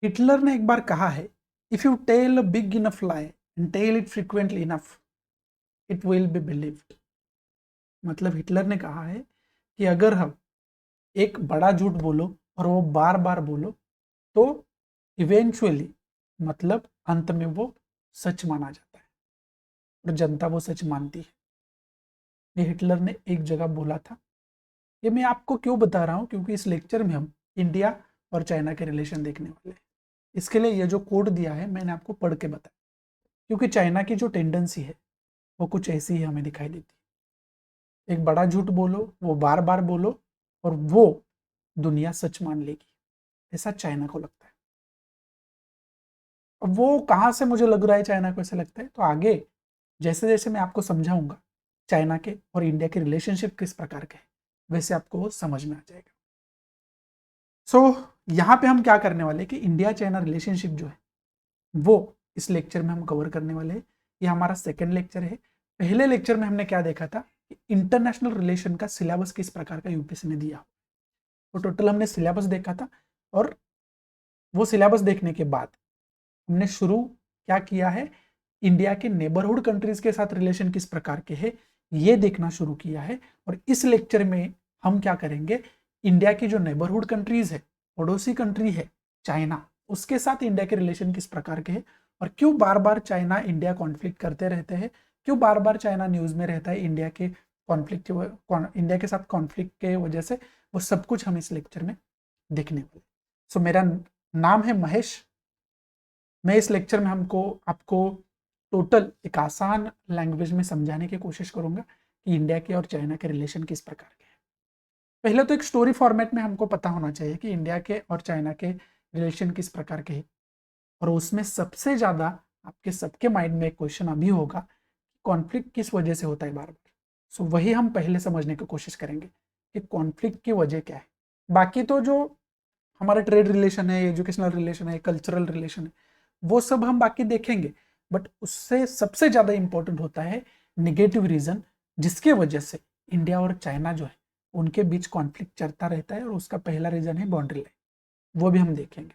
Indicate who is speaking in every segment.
Speaker 1: Hitler ने एक बार कहा है, if you tell a big enough lie and tell it frequently enough it will be believed. मतलब हिटलर ने कहा है कि अगर हम एक बड़ा झूठ बोलो और वो बार बार बोलो तो इवेंचुअली, मतलब अंत में वो सच माना जाता है और जनता वो सच मानती है। ये हिटलर ने एक जगह बोला था। ये मैं आपको क्यों बता रहा हूँ, क्योंकि इस लेक्चर में हम इंडिया और चाइना के रिलेशन देखने वाले हैं। इसके लिए ये जो कोड दिया है मैंने आपको पढ़ के बताया, क्योंकि चाइना की जो टेंडेंसी है वो कुछ ऐसी ही हमें दिखाई देती है। एक बड़ा झूठ बोलो, वो बार बार बोलो और वो दुनिया सच मान लेगी, ऐसा चाइना को लगता है। अब वो कहाँ से मुझे लग रहा है चाइना को ऐसा लगता है, तो आगे जैसे जैसे मैं आपको समझाऊंगा चाइना के और इंडिया के रिलेशनशिप किस प्रकार के हैं, वैसे आपको वो समझ में आ जाएगा। सो यहाँ पे हम क्या करने वाले कि इंडिया चाइना रिलेशनशिप जो है वो इस लेक्चर में हम कवर करने वाले हैं। ये हमारा सेकंड लेक्चर है। पहले लेक्चर में हमने क्या देखा था कि इंटरनेशनल रिलेशन का सिलेबस किस प्रकार का यूपीएससी ने दिया, तो टोटल हमने सिलेबस देखा था। और वो सिलेबस देखने के बाद हमने शुरू क्या किया है, इंडिया के नेबरहुड कंट्रीज के साथ रिलेशन किस प्रकार के हैं ये देखना शुरू किया है। और इस लेक्चर में हम क्या करेंगे, इंडिया की जो नेबरहुड कंट्रीज है, पड़ोसी कंट्री है चाइना, उसके साथ इंडिया के रिलेशन किस प्रकार के हैं और क्यों बार बार चाइना इंडिया कॉन्फ्लिक्ट करते रहते हैं, क्यों बार बार चाइना न्यूज में रहता है इंडिया के कॉन्फ्लिक्ट इंडिया के साथ कॉन्फ्लिक्ट के वजह से, वो सब कुछ हम इस लेक्चर में देखने वाले। सो मेरा नाम है महेश। मैं इस लेक्चर में हमको आपको टोटल एक आसान लैंग्वेज में समझाने की कोशिश करूंगा कि इंडिया के और चाइना के रिलेशन किस प्रकार के हैं। पहले तो एक स्टोरी फॉर्मेट में हमको पता होना चाहिए कि इंडिया के और चाइना के रिलेशन किस प्रकार के हैं, और उसमें सबसे ज्यादा आपके सबके माइंड में एक क्वेश्चन अभी होगा, कॉन्फ्लिक्ट किस वजह से होता है बार बार। सो वही हम पहले समझने की कोशिश करेंगे कि कॉन्फ्लिक्ट की वजह क्या है। बाकी तो जो हमारा ट्रेड रिलेशन है, एजुकेशनल रिलेशन है, कल्चरल रिलेशन है, वो सब हम बाकी देखेंगे। बट उससे सबसे ज्यादा इंपॉर्टेंट होता है निगेटिव रीजन, जिसके वजह से इंडिया और चाइना जो है उनके बीच कॉन्फ्लिक्ट चलता रहता है, और उसका पहला रीजन है बाउंड्री लाइन। वो भी हम देखेंगे।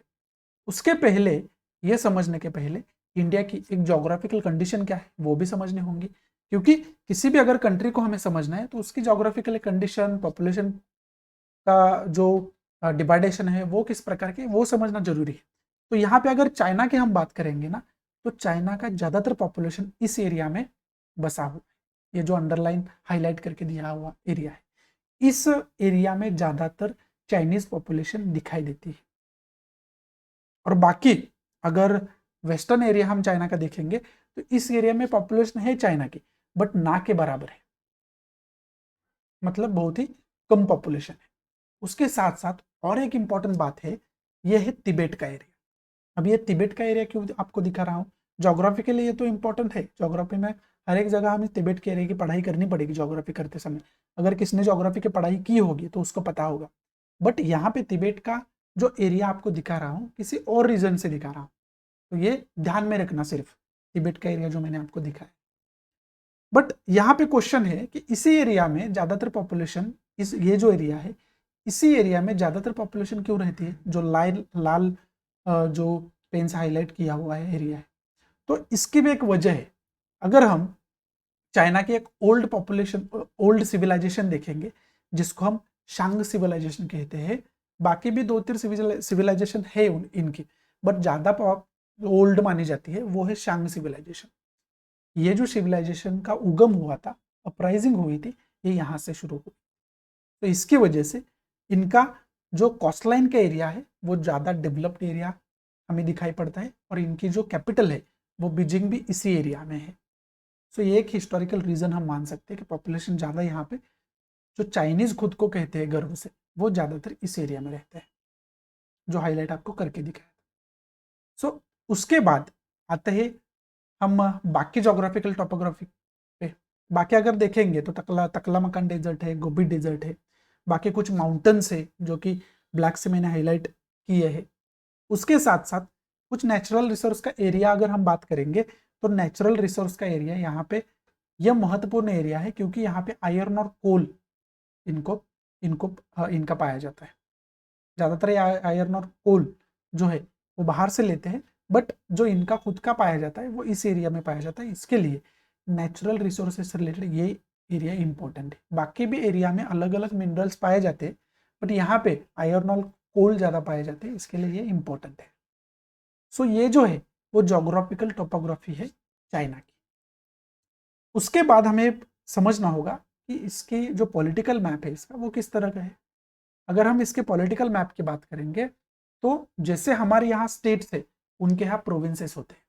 Speaker 1: उसके पहले, ये समझने के पहले, इंडिया की एक जोग्राफिकल कंडीशन क्या है वो भी समझनी होंगी, क्योंकि किसी भी अगर कंट्री को हमें समझना है तो उसकी जोग्राफिकल कंडीशन, पॉपुलेशन का जो डिवाइडेशन है वो किस प्रकार के, वो समझना जरूरी है। तो यहाँ पे अगर चाइना की हम बात करेंगे ना, तो चाइना का ज्यादातर पॉपुलेशन इस एरिया में बसा हुआ है। ये जो अंडरलाइन हाईलाइट करके दिया हुआ एरिया है, इस एरिया में ज्यादातर चाइनीज पॉपुलेशन दिखाई देती है। और बाकी अगर वेस्टर्न एरिया हम चाइना का देखेंगे तो इस एरिया में पॉपुलेशन है चाइना की, बट ना के बराबर है, मतलब बहुत ही कम पॉपुलेशन है। उसके साथ साथ और एक इंपॉर्टेंट बात है, यह है तिबेट का एरिया। अब ये तिबेट का एरिया क्यों आपको दिखा रहा हूँ, जोग्राफी के लिए ये तो इंपॉर्टेंट है। जोग्राफी में हर एक जगह हमें तिबेट के एरिया की पढ़ाई करनी पड़ेगी जोग्राफी करते समय। अगर किसने जोग्राफी की पढ़ाई की होगी तो उसको पता होगा। बट यहाँ पे तिबेट का जो एरिया आपको दिखा रहा हूँ किसी और रीजन से दिखा रहा हूँ, तो ये ध्यान में रखना सिर्फ तिबेट का एरिया जो मैंने आपको दिखाया। बट यहाँ पे क्वेश्चन है कि इसी एरिया में ज्यादातर पॉपुलेशन, इस ये जो एरिया है इसी एरिया में ज्यादातर पॉपुलेशन क्यों रहती है, जो लाल लाल जो पेन से हाईलाइट किया हुआ है एरिया है, तो इसकी भी एक वजह है। अगर हम चाइना की एक ओल्ड पॉपुलेशन, ओल्ड सिविलाइजेशन देखेंगे, जिसको हम शांग सिविलाइजेशन कहते हैं, बाकी भी दो तीन सिविलाइजेशन है इनकी, बट ज्यादा ओल्ड मानी जाती है वो है शांग सिविलाइजेशन। ये जो सिविलाइजेशन का उगम हुआ था, अपराइजिंग हुई थी, ये यहाँ से शुरू हुई। तो इसकी वजह से इनका जो कोस्टलाइन का एरिया है वो ज़्यादा डेवलप्ड एरिया हमें दिखाई पड़ता है, और इनकी जो कैपिटल है वो बीजिंग भी इसी एरिया में है। सो ये एक हिस्टोरिकल रीजन हम मान सकते हैं कि पॉपुलेशन ज़्यादा यहाँ पे, जो चाइनीज खुद को कहते हैं गर्व से, वो ज़्यादातर इस एरिया में रहते हैं, जो हाईलाइट आपको करके दिखाया। सो उसके बाद आते हैं हम बाकी जोग्राफिकल टोपोग्राफी पे। बाकी अगर देखेंगे तो तकलामकन डेजर्ट है, गोबी डेजर्ट है, बाकी कुछ माउंटेन्स है जो कि ब्लैक से मैंने हाईलाइट किए हैं। उसके साथ साथ कुछ नेचुरल रिसोर्स का एरिया अगर हम बात करेंगे, तो नेचुरल रिसोर्स का एरिया यहाँ पे यह महत्वपूर्ण एरिया है, क्योंकि यहाँ पे आयरन और कोल इनको इनको इनका पाया जाता है। ज़्यादातर आयरन और कोल जो है वो बाहर से लेते हैं, बट जो इनका खुद का पाया जाता है वो इस एरिया में पाया जाता है। इसके लिए नेचुरल रिसोर्सेज से रिलेटेड ये एरिया इंपॉर्टेंट है। बाकी भी एरिया में अलग अलग मिनरल्स पाए जाते हैं, बट यहाँ पे आयरन और कोल ज़्यादा पाए जाते हैं, इसके लिए ये इंपॉर्टेंट है। सो ये जो है वो जोग्राफिकल टोपोग्राफी है चाइना की। उसके बाद हमें समझना होगा कि इसकी जो पॉलिटिकल मैप है इसका वो किस तरह का है। अगर हम इसके पॉलिटिकल मैप की बात करेंगे तो जैसे हमारे यहाँ स्टेट्स है, उनके यहाँ प्रोविंसेस होते हैं,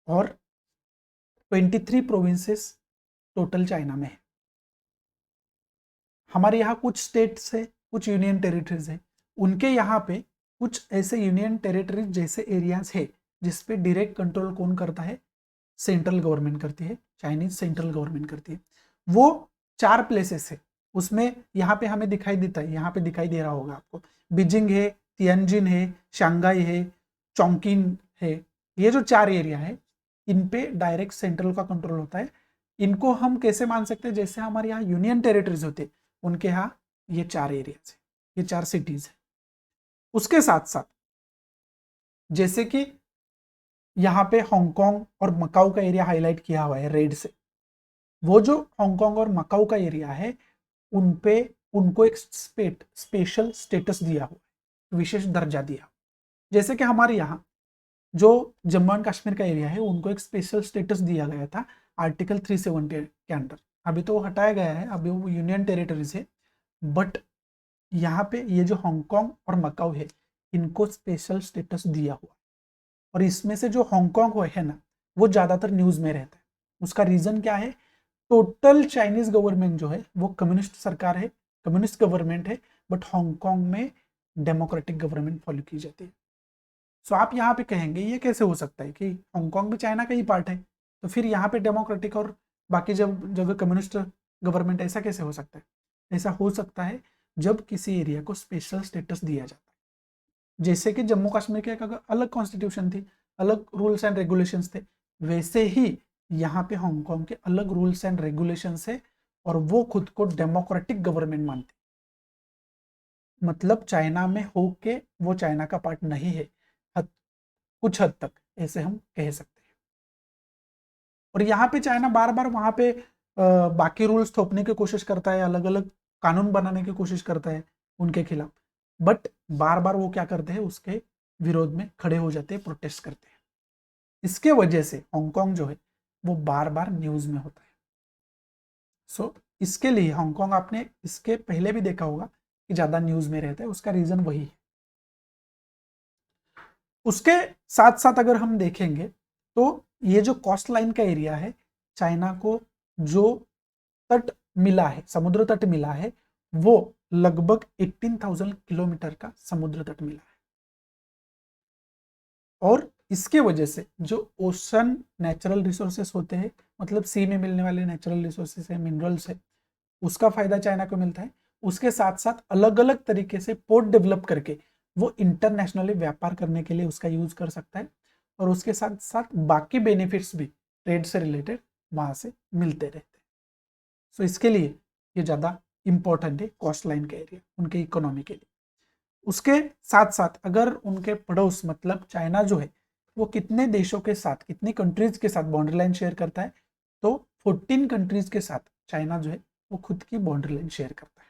Speaker 1: और 23 प्रोविंसेस टोटल चाइना में है। हमारे यहाँ कुछ स्टेट्स है, कुछ यूनियन टेरिटरीज है, उनके यहाँ पे कुछ ऐसे यूनियन टेरिटरीज जैसे एरियाज है जिसपे डायरेक्ट कंट्रोल कौन करता है, सेंट्रल गवर्नमेंट करती है, चाइनीज सेंट्रल गवर्नमेंट करती है। वो 4 प्लेसेस है, उसमें यहाँ पे हमें दिखाई देता है, यहाँ पे दिखाई दे रहा होगा आपको, बीजिंग है, तियानजिन है, शंघाई है, चोंकिन है। ये जो 4 एरिया है इन पे डायरेक्ट सेंट्रल का कंट्रोल होता है। इनको हम कैसे मान सकते हैं, जैसे हमारे यहाँ यूनियन टेरिटरीज होते, उनके यहाँ ये 4 एरियाज है, ये 4 सिटीज है। उसके साथ साथ जैसे कि यहाँ पे हांगकांग और मकाऊ का एरिया हाईलाइट किया हुआ है रेड से, वो जो हांगकांग और मकाऊ का एरिया है उन पे उनको एक स्पेशल स्टेटस दिया हुआ है, विशेष दर्जा दिया। जैसे कि हमारे यहाँ जो जम्मू एंड कश्मीर का एरिया है उनको एक स्पेशल स्टेटस दिया गया था आर्टिकल 370 के अंडर। अभी तो वो हटाया गया है, अभी वो यूनियन टेरिटरीज है, बट यहाँ पे ये जो हांगकांग और मकाऊ है इनको स्पेशल स्टेटस दिया हुआ। और इसमें से जो हांगकांग है ना, वो ज़्यादातर न्यूज़ में रहता है। उसका रीज़न क्या है, टोटल चाइनीज गवर्नमेंट जो है वो कम्युनिस्ट सरकार है, कम्युनिस्ट गवर्नमेंट है, बट हांगकांग में डेमोक्रेटिक गवर्नमेंट फॉलो की जाती है। सो आप यहाँ पे कहेंगे ये कैसे हो सकता है कि हांगकांग भी चाइना का ही पार्ट है, तो फिर यहाँ पे डेमोक्रेटिक और बाकी जब जगह कम्युनिस्ट गवर्नमेंट, ऐसा कैसे हो सकता है? ऐसा हो सकता है जब किसी एरिया को स्पेशल स्टेटस दिया जाता है। जैसे कि जम्मू कश्मीर के एक अलग कॉन्स्टिट्यूशन थी, अलग रूल्स एंड रेगुलेशंस थे, वैसे ही यहाँ पे हांगकांग के अलग रूल्स एंड रेगुलेशंस है, और वो खुद को डेमोक्रेटिक गवर्नमेंट मानती। मतलब चाइना में होके वो चाइना का पार्ट नहीं है, कुछ हद तक ऐसे हम कह सकते हैं। और यहाँ पे चाइना बार बार वहां पे बाकी रूल्स थोपने की कोशिश करता है, अलग अलग कानून बनाने की कोशिश करता है उनके खिलाफ, बट बार बार वो क्या करते हैं, उसके विरोध में खड़े हो जाते हैं, प्रोटेस्ट करते हैं। इसके वजह से हांगकांग जो है वो बार बार न्यूज में होता है। सो इसके लिए हांगकांग आपने इसके पहले भी देखा होगा कि ज्यादा न्यूज में रहता है, उसका रीजन वही है। उसके साथ साथ अगर हम देखेंगे तो ये जो कोस्ट लाइन का एरिया है, चाइना को जो तट मिला है, समुद्र तट मिला है, वो लगभग 18,000 किलोमीटर का समुद्र तट मिला है। और इसके वजह से जो ओशन नेचुरल रिसोर्सेस होते हैं, मतलब सी में मिलने वाले नेचुरल रिसोर्सेस है, मिनरल्स है, उसका फायदा चाइना को मिलता है। उसके साथ साथ अलग अलग तरीके से पोर्ट डेवलप करके वो इंटरनेशनली व्यापार करने के लिए उसका यूज कर सकता है, और उसके साथ साथ बाकी बेनिफिट्स भी ट्रेड से रिलेटेड वहां से मिलते रहते हैं। सो इसके लिए ये ज़्यादा इंपॉर्टेंट है कोस्ट लाइन का एरिया उनके इकोनॉमी के लिए। उसके साथ साथ अगर उनके पड़ोस मतलब चाइना जो है वो कितने देशों के साथ, कितनी कंट्रीज के साथ बाउंड्री लाइन शेयर करता है, तो 14 कंट्रीज के साथ चाइना जो है वो खुद की बाउंड्री लाइन शेयर करता है।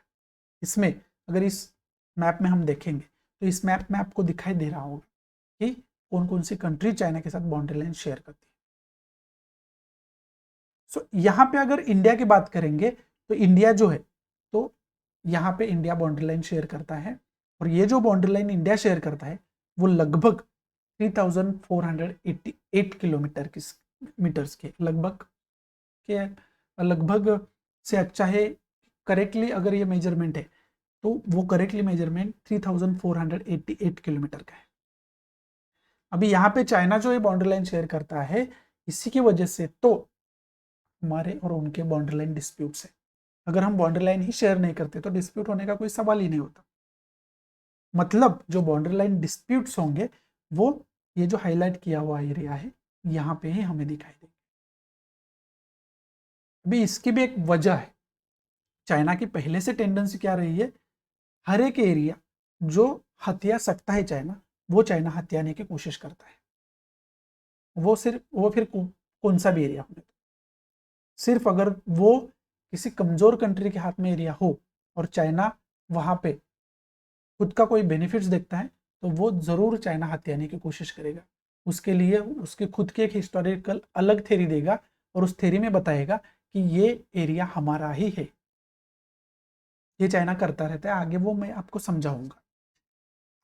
Speaker 1: इसमें अगर इस मैप में हम देखेंगे तो इस मैप में आपको दिखाई दे रहा होगा कि कौन कौन सी कंट्री चाइना के साथ बाउंड्री लाइन शेयर करती है। सो यहाँ पे अगर इंडिया की बात करेंगे तो इंडिया जो है, तो यहाँ पे इंडिया बाउंड्री लाइन शेयर करता है, और ये जो बाउंड्री लाइन इंडिया शेयर करता है वो लगभग 3,488 किलोमीटर की मीटर्स के लगभग से अच्छा है। करेक्टली अगर ये मेजरमेंट है तो वो करेक्टली मेजरमेंट 3,488 किलोमीटर का है। अभी यहाँ पे चाइना जो ये बाउंड्री लाइन शेयर करता है, इसी की वजह से तो हमारे और उनके बाउंड्री लाइन डिस्प्यूट्स है। अगर हम बाउंड्री लाइन ही शेयर नहीं करते तो डिस्प्यूट होने का कोई सवाल ही नहीं होता। मतलब जो बाउंड्री लाइन डिस्प्यूट्स होंगे वो ये जो हाईलाइट किया हुआ एरिया है यहाँ पे ही हमें दिखाई देंगे। अभी इसकी भी एक वजह है, चाइना की पहले से टेंडेंसी क्या रही है, हर एक एरिया जो हथिया सकता है चाइना, वो चाइना हथियाने की कोशिश करता है। वो फिर कौन सा भी एरिया होने दो, सिर्फ अगर वो किसी कमजोर कंट्री के हाथ में एरिया हो और चाइना वहां पे खुद का कोई बेनिफिट्स देखता है, तो वो जरूर चाइना हथियाने की कोशिश करेगा। उसके लिए उसके खुद के एक हिस्टोरिकल अलग थ्योरी देगा और उस थ्योरी में बताएगा कि ये एरिया हमारा ही है। ये चाइना करता रहता है, आगे वो मैं आपको समझाऊंगा।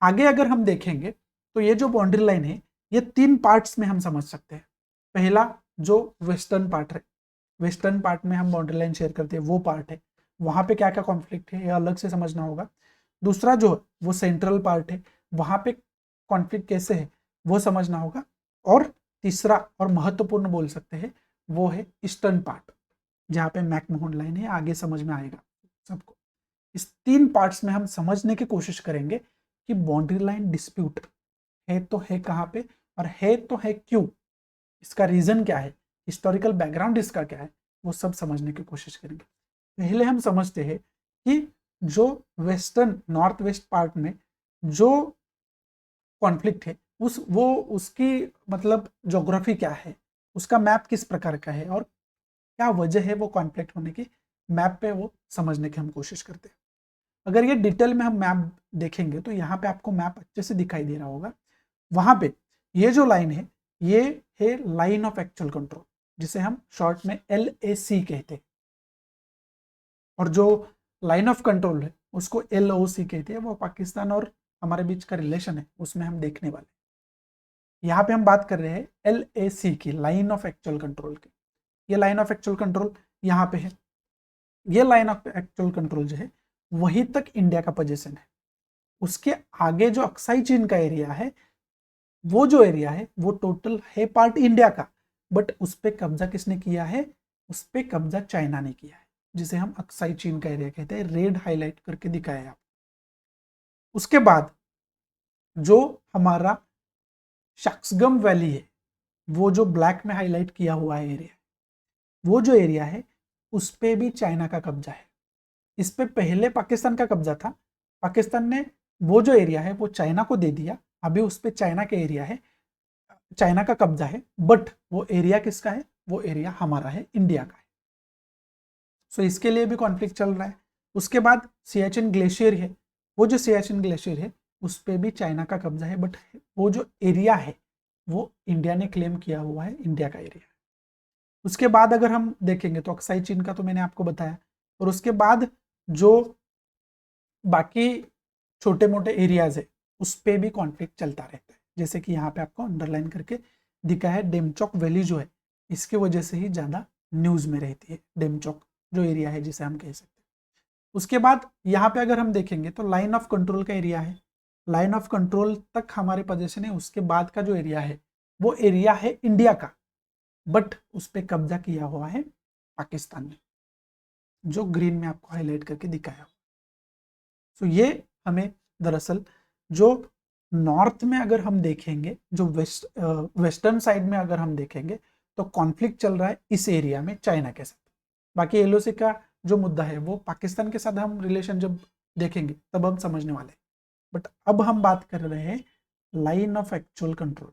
Speaker 1: आगे अगर हम देखेंगे तो ये जो बाउंड्री लाइन है, ये 3 पार्ट्स में हम समझ सकते हैं। पहला जो वेस्टर्न पार्ट है, वेस्टर्न पार्ट में हम बाउंड्री लाइन शेयर करते हैं, वो पार्ट है, वहां पे क्या क्या कॉन्फ्लिक्ट है ये अलग से समझना होगा। दूसरा जो है वो सेंट्रल पार्ट है, वहां पे कॉन्फ्लिक्ट कैसे है वो समझना होगा। और तीसरा और महत्वपूर्ण बोल सकते हैं वो है ईस्टर्न पार्ट, जहाँ पे मैकमोहन लाइन है, आगे समझ में आएगा सबको। इस 3 पार्ट्स में हम समझने की कोशिश करेंगे कि बाउंड्री लाइन डिस्प्यूट है तो है कहाँ पे, और है तो है क्यों, इसका रीजन क्या है, हिस्टोरिकल बैकग्राउंड इसका क्या है, वो सब समझने की कोशिश करेंगे। पहले हम समझते हैं कि जो वेस्टर्न नॉर्थ वेस्ट पार्ट में जो कॉन्फ्लिक्ट है उसकी मतलब ज्योग्राफी क्या है, उसका मैप किस प्रकार का है और क्या वजह है वो कॉन्फ्लिक्ट होने की, मैप पे वो समझने की हम कोशिश करते हैं। अगर ये डिटेल में हम मैप देखेंगे तो यहाँ पे आपको मैप अच्छे से दिखाई दे रहा होगा। वहां पे ये जो लाइन है ये है लाइन ऑफ एक्चुअल कंट्रोल, जिसे हम शॉर्ट में LAC कहते हैं। और जो लाइन ऑफ कंट्रोल है उसको LOC कहते हैं। वो पाकिस्तान और हमारे बीच का रिलेशन है, उसमें हम देखने वाले। यहाँ पे हम बात कर रहे हैं LAC की, लाइन ऑफ एक्चुअल कंट्रोल की। ये लाइन ऑफ एक्चुअल कंट्रोल यहाँ पे है। ये लाइन ऑफ एक्चुअल कंट्रोल जो है वहीं तक इंडिया का पोजीशन है। उसके आगे जो अक्साई चीन का एरिया है, वो जो एरिया है वो टोटल है पार्ट इंडिया का, बट उस पर कब्जा किसने किया है, उस पर कब्जा चाइना ने किया है, जिसे हम अक्साई चीन का एरिया कहते हैं। रेड हाईलाइट करके दिखाया आप। उसके बाद जो हमारा शक्सगम वैली है, वो जो ब्लैक में हाईलाइट किया हुआ है एरिया, वो जो एरिया है उस पे भी चाइना का कब्जा है। इस पे पहले पाकिस्तान का कब्जा था, पाकिस्तान ने वो जो एरिया है वो चाइना को दे दिया, अभी उस पे चाइना का एरिया है, चाइना का कब्जा है, बट वो एरिया किसका है, वो एरिया हमारा है, इंडिया का है। सो इसके लिए भी कॉन्फ्लिक्ट चल रहा है। उसके बाद सियाचिन ग्लेशियर है, वो जो सियाचिन ग्लेशियर है उस पर भी चाइना का कब्जा है, बट वो जो एरिया है वो इंडिया ने क्लेम किया हुआ है, इंडिया का एरिया है। उसके बाद अगर हम देखेंगे तो अक्साई चीन का तो मैंने आपको बताया, और उसके बाद जो बाकी छोटे मोटे एरियाज है उस पे भी कॉन्फ्लिक्ट चलता रहता है। जैसे कि यहाँ पे आपको अंडरलाइन करके दिखा है, डेमचौक वैली जो है इसकी वजह से ही ज़्यादा न्यूज़ में रहती है, डेमचौक जो एरिया है जिसे हम कह सकते हैं। उसके बाद यहाँ पे अगर हम देखेंगे तो लाइन ऑफ कंट्रोल का एरिया है, लाइन ऑफ कंट्रोल तक हमारे पोजीशन है। उसके बाद का जो एरिया है वो एरिया है इंडिया का, बट उस पर कब्जा किया हुआ है पाकिस्तान ने, जो ग्रीन में आपको हाईलाइट करके दिखाया। तो ये हमें दरअसल जो नॉर्थ में अगर हम देखेंगे, जो वेस्टर्न साइड में अगर हम देखेंगे तो कॉन्फ्लिक्ट चल रहा है इस एरिया में चाइना के साथ। बाकी LOC का जो मुद्दा है वो पाकिस्तान के साथ हम रिलेशन जब देखेंगे तब हम समझने वाले हैं। बट अब हम बात कर रहे हैं लाइन ऑफ एक्चुअल कंट्रोल।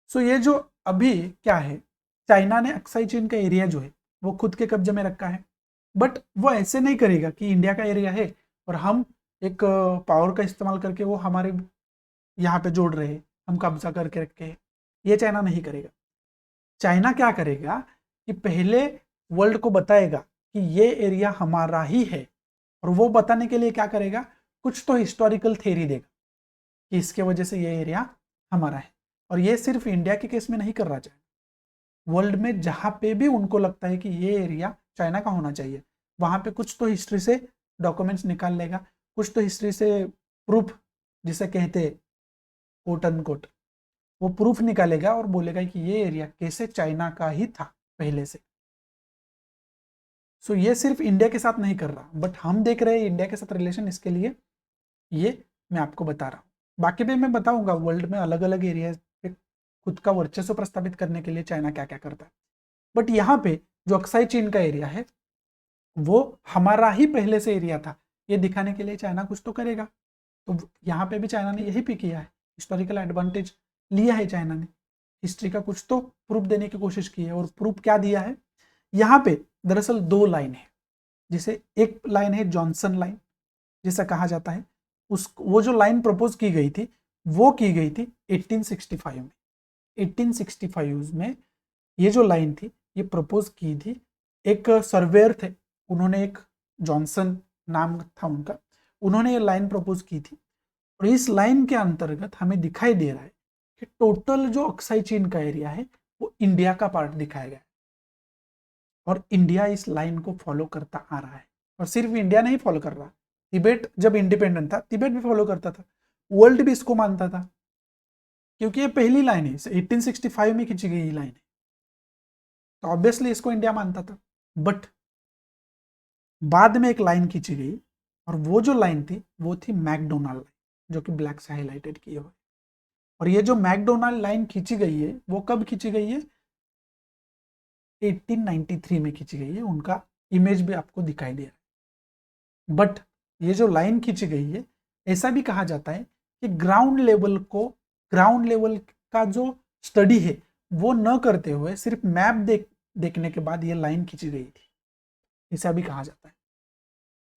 Speaker 1: सो ये जो अभी क्या है, चाइना ने अक्साई चीन का एरिया जो है वो खुद के कब्जे में रखा है, बट वो ऐसे नहीं करेगा कि इंडिया का एरिया है और हम एक पावर का इस्तेमाल करके वो हमारे यहाँ पे जोड़ रहे हैं, हम कब्जा करके रखे हैं। ये चाइना नहीं करेगा। चाइना क्या करेगा कि पहले वर्ल्ड को बताएगा कि ये एरिया हमारा ही है, और वो बताने के लिए क्या करेगा, कुछ तो हिस्टोरिकल थ्योरी देगा कि इसके वजह से ये एरिया हमारा है। और ये सिर्फ इंडिया के केस में नहीं कर रहा चाइना, वर्ल्ड में जहाँ पे भी उनको लगता है कि ये एरिया चाइना का होना चाहिए, वहाँ पे कुछ तो हिस्ट्री से डॉक्यूमेंट्स निकाल लेगा, कुछ तो हिस्ट्री से प्रूफ, जिसे कहते कोट अनकोट, वो प्रूफ निकालेगा और बोलेगा कि ये एरिया कैसे चाइना का ही था पहले से। सो ये सिर्फ इंडिया के साथ नहीं कर रहा, बट हम देख रहे हैं इंडिया के साथ रिलेशन, इसके लिए ये मैं आपको बता रहा हूँ। बाकी भी मैं बताऊंगा वर्ल्ड में अलग अलग एरिया पे खुद का वर्चस्व प्रस्तावित करने के लिए चाइना क्या क्या करता है। बट यहाँ पे जो अक्साई चीन का एरिया है वो हमारा ही पहले से एरिया था, ये दिखाने के लिए चाइना कुछ तो करेगा। तो यहाँ पे भी चाइना ने यही पे किया है, हिस्टोरिकल एडवांटेज लिया है चाइना ने, हिस्ट्री का कुछ तो प्रूफ देने की कोशिश की है। और प्रूफ क्या दिया है, यहाँ पे दरअसल दो लाइन है, जिसे एक लाइन है जॉनसन लाइन जिसे कहा जाता है, उस वो जो लाइन प्रपोज की गई थी वो की गई थी 1865 में। 1865 में ये जो लाइन थी ये प्रपोज की थी, एक सर्वेयर थे, उन्होंने एक जॉनसन नाम था उनका, उन्होंने ये लाइन प्रपोज की थी। और इस लाइन के अंतर्गत हमें दिखाई दे रहा है कि टोटल जो अक्साई चीन का एरिया है वो इंडिया का पार्ट दिखाया गया है, और इंडिया इस लाइन को फॉलो करता आ रहा है। और सिर्फ इंडिया नहीं फॉलो कर रहा, तिब्बत जब इंडिपेंडेंट था तिब्बत भी फॉलो करता था, वर्ल्ड भी इसको मानता था, क्योंकि ये पहली लाइन है, 1865 में खींची गई लाइन है, तो ऑब्वियसली इसको इंडिया मानता था। बट बाद में एक लाइन खींची गई, और वो जो लाइन थी वो थी मैकडोनाल्ड लाइन, जो कि ब्लैक से हाईलाइटेड किए हुए। और ये जो मैकडोनाल्ड लाइन खींची गई है वो कब खींची गई है, 1893 में खींची गई है, उनका इमेज भी आपको दिखाई दे रहा है। बट ये जो लाइन खींची गई है, ऐसा भी कहा जाता है कि ग्राउंड लेवल का जो स्टडी है वो न करते हुए सिर्फ मैप देखने के बाद ये लाइन खींची गई थी, ऐसा भी कहा जाता है।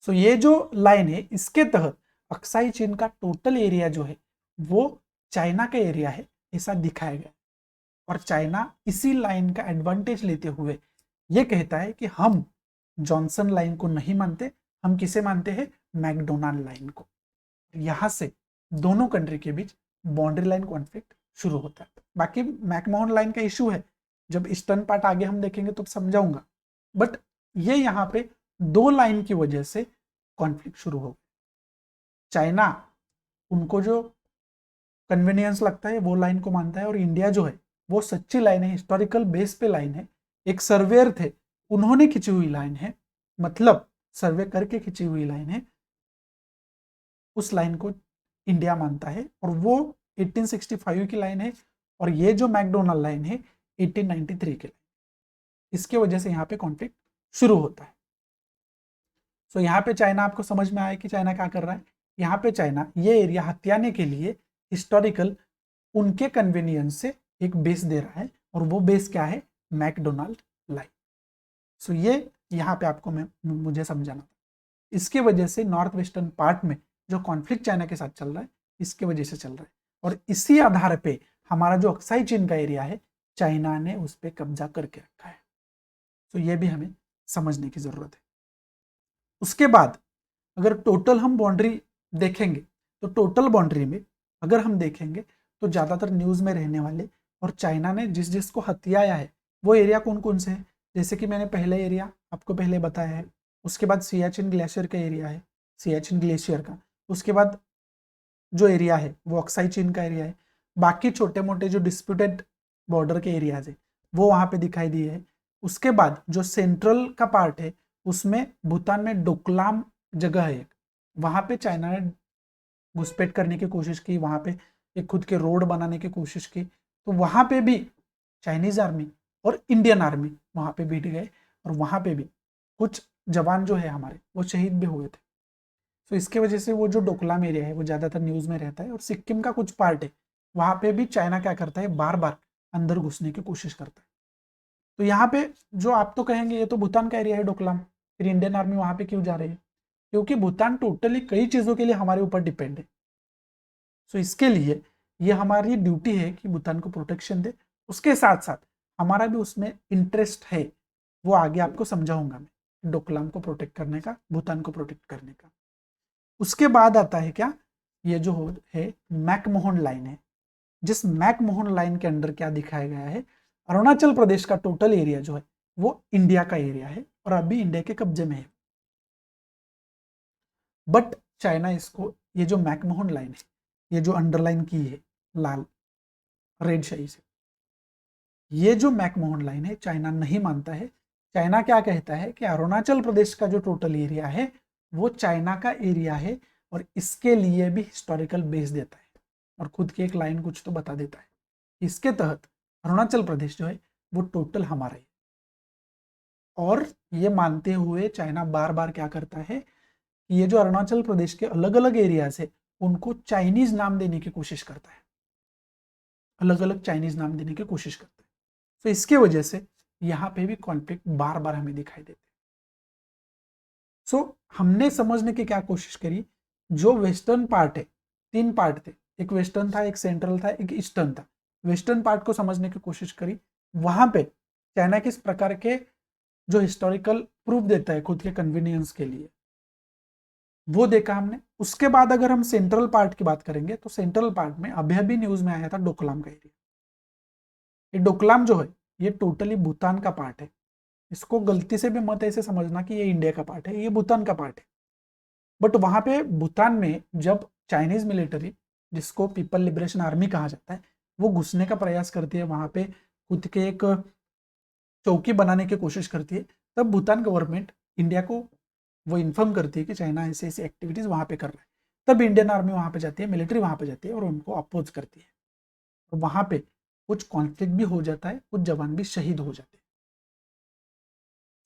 Speaker 1: सो ये जो लाइन है इसके तहत अक्साई चीन का टोटल एरिया जो है वो चाइना का एरिया है, ऐसा दिखाया गया। और चाइना इसी लाइन का एडवांटेज लेते हुए ये कहता है कि हम जॉनसन लाइन को नहीं मानते, हम किसे मानते हैं, मैकडोनाल्ड लाइन को। यहां से दोनों कंट्री के बीच बाउंड्री लाइन कॉन्फ्लिक्ट शुरू होता है। बाकी मैकमोहन लाइन का इशू है, जब ईस्टर्न पार्ट आगे हम देखेंगे तो समझाऊंगा। बट ये यहाँ पे दो लाइन की वजह से कॉन्फ्लिक्ट शुरू हो गया। चाइना उनको जो कन्वीनियंस लगता है वो लाइन को मानता है, और इंडिया जो है वो सच्ची लाइन है, हिस्टोरिकल बेस पे लाइन है, एक सर्वेयर थे उन्होंने खींची हुई लाइन है, मतलब सर्वे करके खींची हुई लाइन है, उस लाइन को इंडिया मानता है। और वो 1865 की लाइन है, और ये जो मैकडोनाल्ड लाइन है 1893 की लाइन। इसके वजह से यहाँ पे कॉन्फ्लिक्ट शुरू होता है। सो यहाँ पे चाइना, आपको समझ में आया कि चाइना क्या कर रहा है। यहाँ पे चाइना ये एरिया हथियाने के लिए हिस्टोरिकल उनके कन्वीनियंस से एक बेस दे रहा है, और वो बेस क्या है, मैकडोनाल्ड लाइन। सो ये यहाँ पे आपको मुझे समझाना था। इसके वजह से नॉर्थ वेस्टर्न पार्ट में जो कॉन्फ्लिक्ट चाइना के साथ चल रहा है इसके वजह से चल रहा है, और इसी आधार पे हमारा जो अक्साई चीन का एरिया है चाइना ने उस पर कब्जा करके रखा है। तो ये भी हमें समझने की जरूरत है। उसके बाद अगर टोटल हम बाउंड्री देखेंगे तो टोटल बाउंड्री में अगर हम देखेंगे तो ज़्यादातर न्यूज़ में रहने वाले और चाइना ने जिस जिसको हथियाया है वो एरिया कौन कौन से हैं, जैसे कि मैंने पहले एरिया आपको पहले बताया है, उसके बाद सियाचिन ग्लेशियर का एरिया है, सियाचिन ग्लेशियर का, उसके बाद जो एरिया है वो अक्साई चीन का एरिया है, बाकी छोटे मोटे जो डिस्प्यूटेड बॉर्डर के एरियाज है वो वहाँ पे दिखाई दिए है। उसके बाद जो सेंट्रल का पार्ट है उसमें भूटान में डोकलाम जगह है एक, वहाँ पे चाइना ने घुसपैठ करने की कोशिश की, वहाँ पे एक खुद के रोड बनाने की कोशिश की, तो वहाँ पे भी चाइनीज आर्मी और इंडियन आर्मी वहाँ पे भिड़ गए, और वहाँ पे भी कुछ जवान जो है हमारे वो शहीद भी हुए थे। तो इसके वजह से वो जो डोकलाम एरिया है वो ज़्यादातर न्यूज़ में रहता है। और सिक्किम का कुछ पार्ट है वहाँ पे भी चाइना क्या करता है, बार बार अंदर घुसने की कोशिश करता है। तो यहाँ पे जो आप तो कहेंगे ये तो भूटान का एरिया है डोकलाम, फिर इंडियन आर्मी वहाँ पे क्यों जा रही है, क्योंकि भूटान टोटली कई चीज़ों के लिए हमारे ऊपर डिपेंड है। सो इसके लिए ये हमारी ड्यूटी है कि भूटान को प्रोटेक्शन दे, उसके साथ साथ हमारा भी उसमें इंटरेस्ट है, वो आगे आपको समझाऊंगा मैं, डोकलाम को प्रोटेक्ट करने का, भूटान को प्रोटेक्ट करने का। उसके बाद आता है क्या, ये जो है मैकमोहन लाइन है, जिस मैकमोहन लाइन के अंडर क्या दिखाया गया है, अरुणाचल प्रदेश का टोटल एरिया जो है वो इंडिया का एरिया है और अभी इंडिया के कब्जे में है। बट चाइना इसको, ये जो मैकमोहन लाइन है, ये जो अंडरलाइन की है लाल रेड शाही से, ये जो मैकमोहन लाइन है चाइना नहीं मानता है। चाइना क्या कहता है कि अरुणाचल प्रदेश का जो टोटल एरिया है वो चाइना का एरिया है, और इसके लिए भी हिस्टोरिकल बेस देता है और खुद की एक लाइन कुछ तो बता देता है। इसके तहत अरुणाचल प्रदेश जो है वो टोटल हमारा है। और ये मानते हुए चाइना बार बार क्या करता है, ये जो अरुणाचल प्रदेश के अलग अलग एरियाज है उनको चाइनीज नाम देने की कोशिश करता है, अलग अलग चाइनीज नाम देने की कोशिश करता है। तो इसके वजह से यहाँ पे भी कॉन्फ्लिक्ट बार बार हमें दिखाई देते हैं। सो हमने समझने की क्या कोशिश करी, जो वेस्टर्न पार्ट है, 3 पार्ट थे, एक वेस्टर्न था, एक सेंट्रल था, एक ईस्टर्न था। वेस्टर्न पार्ट को समझने की कोशिश करी, वहां पे चाइना किस प्रकार के जो हिस्टोरिकल प्रूफ देता है खुद के कन्वीनियंस के लिए, वो देखा हमने। उसके बाद अगर हम सेंट्रल पार्ट की बात करेंगे तो सेंट्रल पार्ट में अभी अभी न्यूज में आया था डोकलाम का एरिया। ये डोकलाम जो है ये टोटली भूटान का पार्ट है। इसको गलती से भी मत ऐसे समझना कि ये इंडिया का पार्ट है, ये भूटान का पार्ट है। बट वहां पे भूटान में जब चाइनीज मिलिट्री, जिसको पीपल लिबरेशन आर्मी कहा जाता है, वो घुसने का प्रयास करती है, वहां पे खुद के एक चौकी बनाने की कोशिश करती है, तब भूटान गवर्नमेंट इंडिया को वो इन्फॉर्म करती है कि चाइना ऐसे ऐसी एक्टिविटीज वहां पे कर रहा है। तब इंडियन आर्मी वहां पे जाती है, मिलिट्री वहां पे जाती है और उनको अपोज करती है। और वहां पे कुछ कॉन्फ्लिक्ट भी हो जाता है, कुछ जवान भी शहीद हो जाते हैं।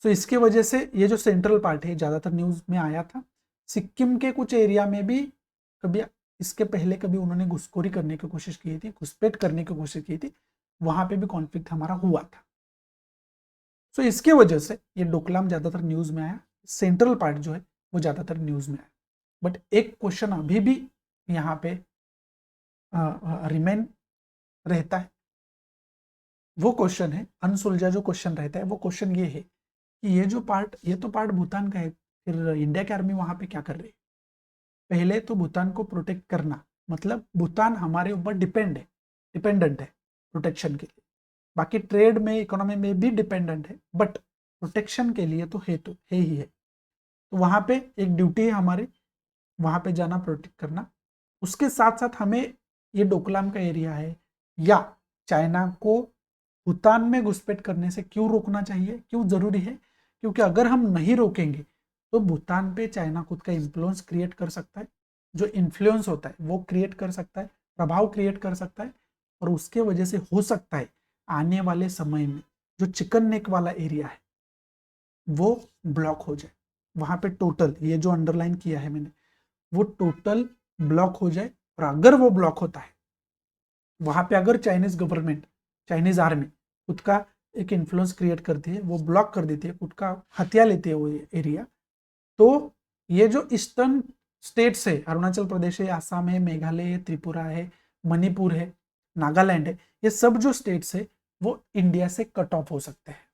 Speaker 1: तो इसके वजह से ये जो सेंट्रल पार्ट है ज्यादातर न्यूज में आया था। सिक्किम के कुछ एरिया में भी कभी इसके पहले कभी उन्होंने घुसखोरी करने की कोशिश की थी, घुसपैठ करने की कोशिश की थी, वहां पे भी कॉन्फ्लिक्ट हमारा हुआ था। सो इसके वजह से ये डोकलाम ज्यादातर न्यूज में आया, सेंट्रल पार्ट जो है वो ज्यादातर न्यूज में आया। बट एक क्वेश्चन अभी भी यहाँ पे रिमेन रहता है, वो क्वेश्चन है अनसुलझा जो क्वेश्चन रहता है, वो क्वेश्चन ये है कि ये जो पार्ट, ये तो पार्ट भूटान का है, फिर इंडिया की आर्मी वहां पे क्या कर रही है। पहले तो भूटान को प्रोटेक्ट करना, मतलब भूटान हमारे ऊपर डिपेंडेंट है प्रोटेक्शन के लिए। बाकी ट्रेड में, इकोनॉमी में भी डिपेंडेंट है, बट प्रोटेक्शन के लिए तो है ही है। तो वहां पे एक ड्यूटी है हमारी, वहां पे जाना, प्रोटेक्ट करना। उसके साथ साथ हमें ये डोकलाम का एरिया है या चाइना को भूटान में घुसपैठ करने से क्यों रोकना चाहिए, क्यों जरूरी है, क्योंकि अगर हम नहीं रोकेंगे तो भूटान पे चाइना खुद का इन्फ्लुएंस क्रिएट कर सकता है। जो इन्फ्लुएंस होता है वो क्रिएट कर सकता है, प्रभाव क्रिएट कर सकता है, और उसके वजह से हो सकता है आने वाले समय में जो चिकन नेक वाला एरिया है वो ब्लॉक हो जाए। वहां पे टोटल ये जो अंडरलाइन किया है मैंने, वो टोटल ब्लॉक हो जाए। और अगर वो ब्लॉक होता है, वहां पे अगर चाइनीज गवर्नमेंट, चाइनीज आर्मी खुद का एक इन्फ्लुएंस क्रिएट करती है, वो ब्लॉक कर देती है, खुद का हथिया लेते हैं वो एरिया, तो ये जो ईस्टर्न स्टेट्स है, अरुणाचल प्रदेश है, आसाम है, मेघालय है, त्रिपुरा है, मणिपुर है, नागालैंड है, ये सब जो स्टेट्स है वो इंडिया से कट ऑफ हो सकते हैं।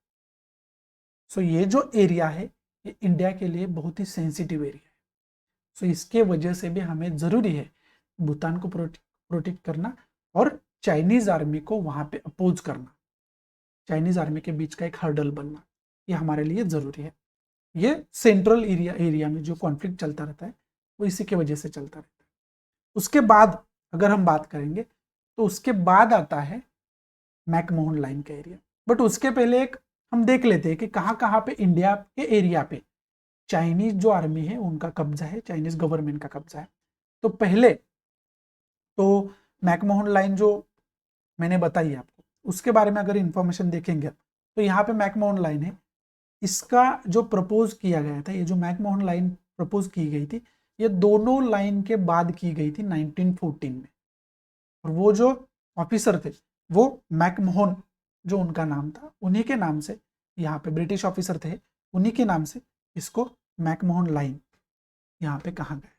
Speaker 1: सो ये जो एरिया है ये इंडिया के लिए बहुत ही सेंसिटिव एरिया है। सो इसके वजह से भी हमें जरूरी है भूटान को प्रोटेक्ट करना और चाइनीज आर्मी को वहां पे अपोज करना, चाइनीज आर्मी के बीच का एक हर्डल बनना, ये हमारे लिए जरूरी है। ये सेंट्रल एरिया में जो कॉन्फ्लिक्ट चलता रहता है वो इसी की वजह से चलता रहता है। उसके बाद अगर हम बात करेंगे तो उसके बाद आता है मैकमोहन लाइन का एरिया। बट उसके पहले एक हम देख लेते हैं कि कहाँ कहाँ पे इंडिया के एरिया पे चाइनीज जो आर्मी है उनका कब्जा है, चाइनीज गवर्नमेंट का कब्जा है। तो पहले तो मैकमोहन लाइन जो मैंने बताई आपको, उसके बारे में अगर इंफॉर्मेशन देखेंगे तो यहाँ पे मैकमोहन लाइन है। इसका जो प्रपोज किया गया था, ये जो मैकमोहन लाइन प्रपोज की गई थी, ये दोनों लाइन के बाद की गई थी 1914 में। और वो जो ऑफिसर थे वो मैकमोहन, जो उनका नाम था, उन्हीं के नाम से, यहाँ पे ब्रिटिश ऑफिसर थे, उन्हीं के नाम से इसको मैकमोहन लाइन यहाँ पे कहा गया।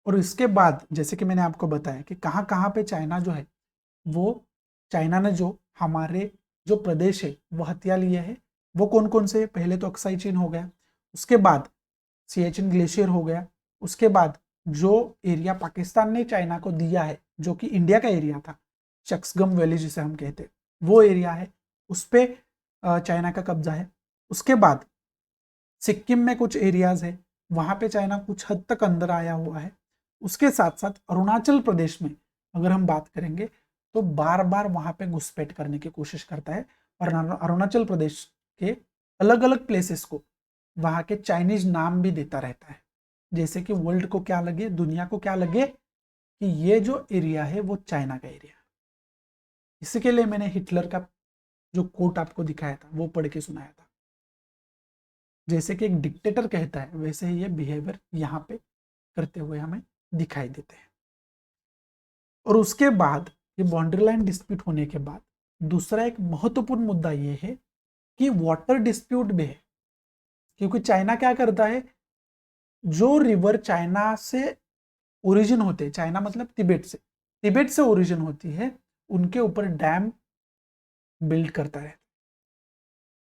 Speaker 1: और इसके बाद जैसे कि मैंने आपको बताया कि कहाँ कहाँ पे चाइना जो है वो, चाइना ने जो हमारे जो प्रदेश है वो हथिया लिए है, वो कौन कौन से, पहले तो अक्साई चीन हो गया, उसके बाद सियाचिन ग्लेशियर हो गया, उसके बाद जो एरिया पाकिस्तान ने चाइना को दिया है जो कि इंडिया का एरिया था, चक्सगम वैली जिसे हम कहते हैं, वो एरिया है, उस पर चाइना का कब्जा है। उसके बाद सिक्किम में कुछ एरियाज है, वहां पे चाइना कुछ हद तक अंदर आया हुआ है। उसके साथ साथ अरुणाचल प्रदेश में अगर हम बात करेंगे तो बार बार वहां पे घुसपैठ करने की कोशिश करता है, और अरुणाचल प्रदेश के अलग अलग प्लेसेस को वहां के चाइनीज नाम भी देता रहता है, जैसे कि वर्ल्ड को क्या लगे, दुनिया को क्या लगे कि ये जो एरिया है वो चाइना का एरिया है। इसी के लिए मैंने हिटलर का जो कोट आपको दिखाया था वो पढ़ के सुनाया था। जैसे कि एक डिक्टेटर कहता है वैसे ही ये बिहेवियर यहाँ पे करते हुए हमें दिखाई देते हैं। और उसके बाद ये बाउंड्री लाइन डिस्प्यूट होने के बाद दूसरा एक महत्वपूर्ण मुद्दा ये है कि वाटर डिस्प्यूट भी है, क्योंकि चाइना क्या करता है, जो रिवर चाइना से ओरिजिन होते हैं, चाइना मतलब तिब्बत से ओरिजिन होती है, उनके ऊपर डैम बिल्ड करता है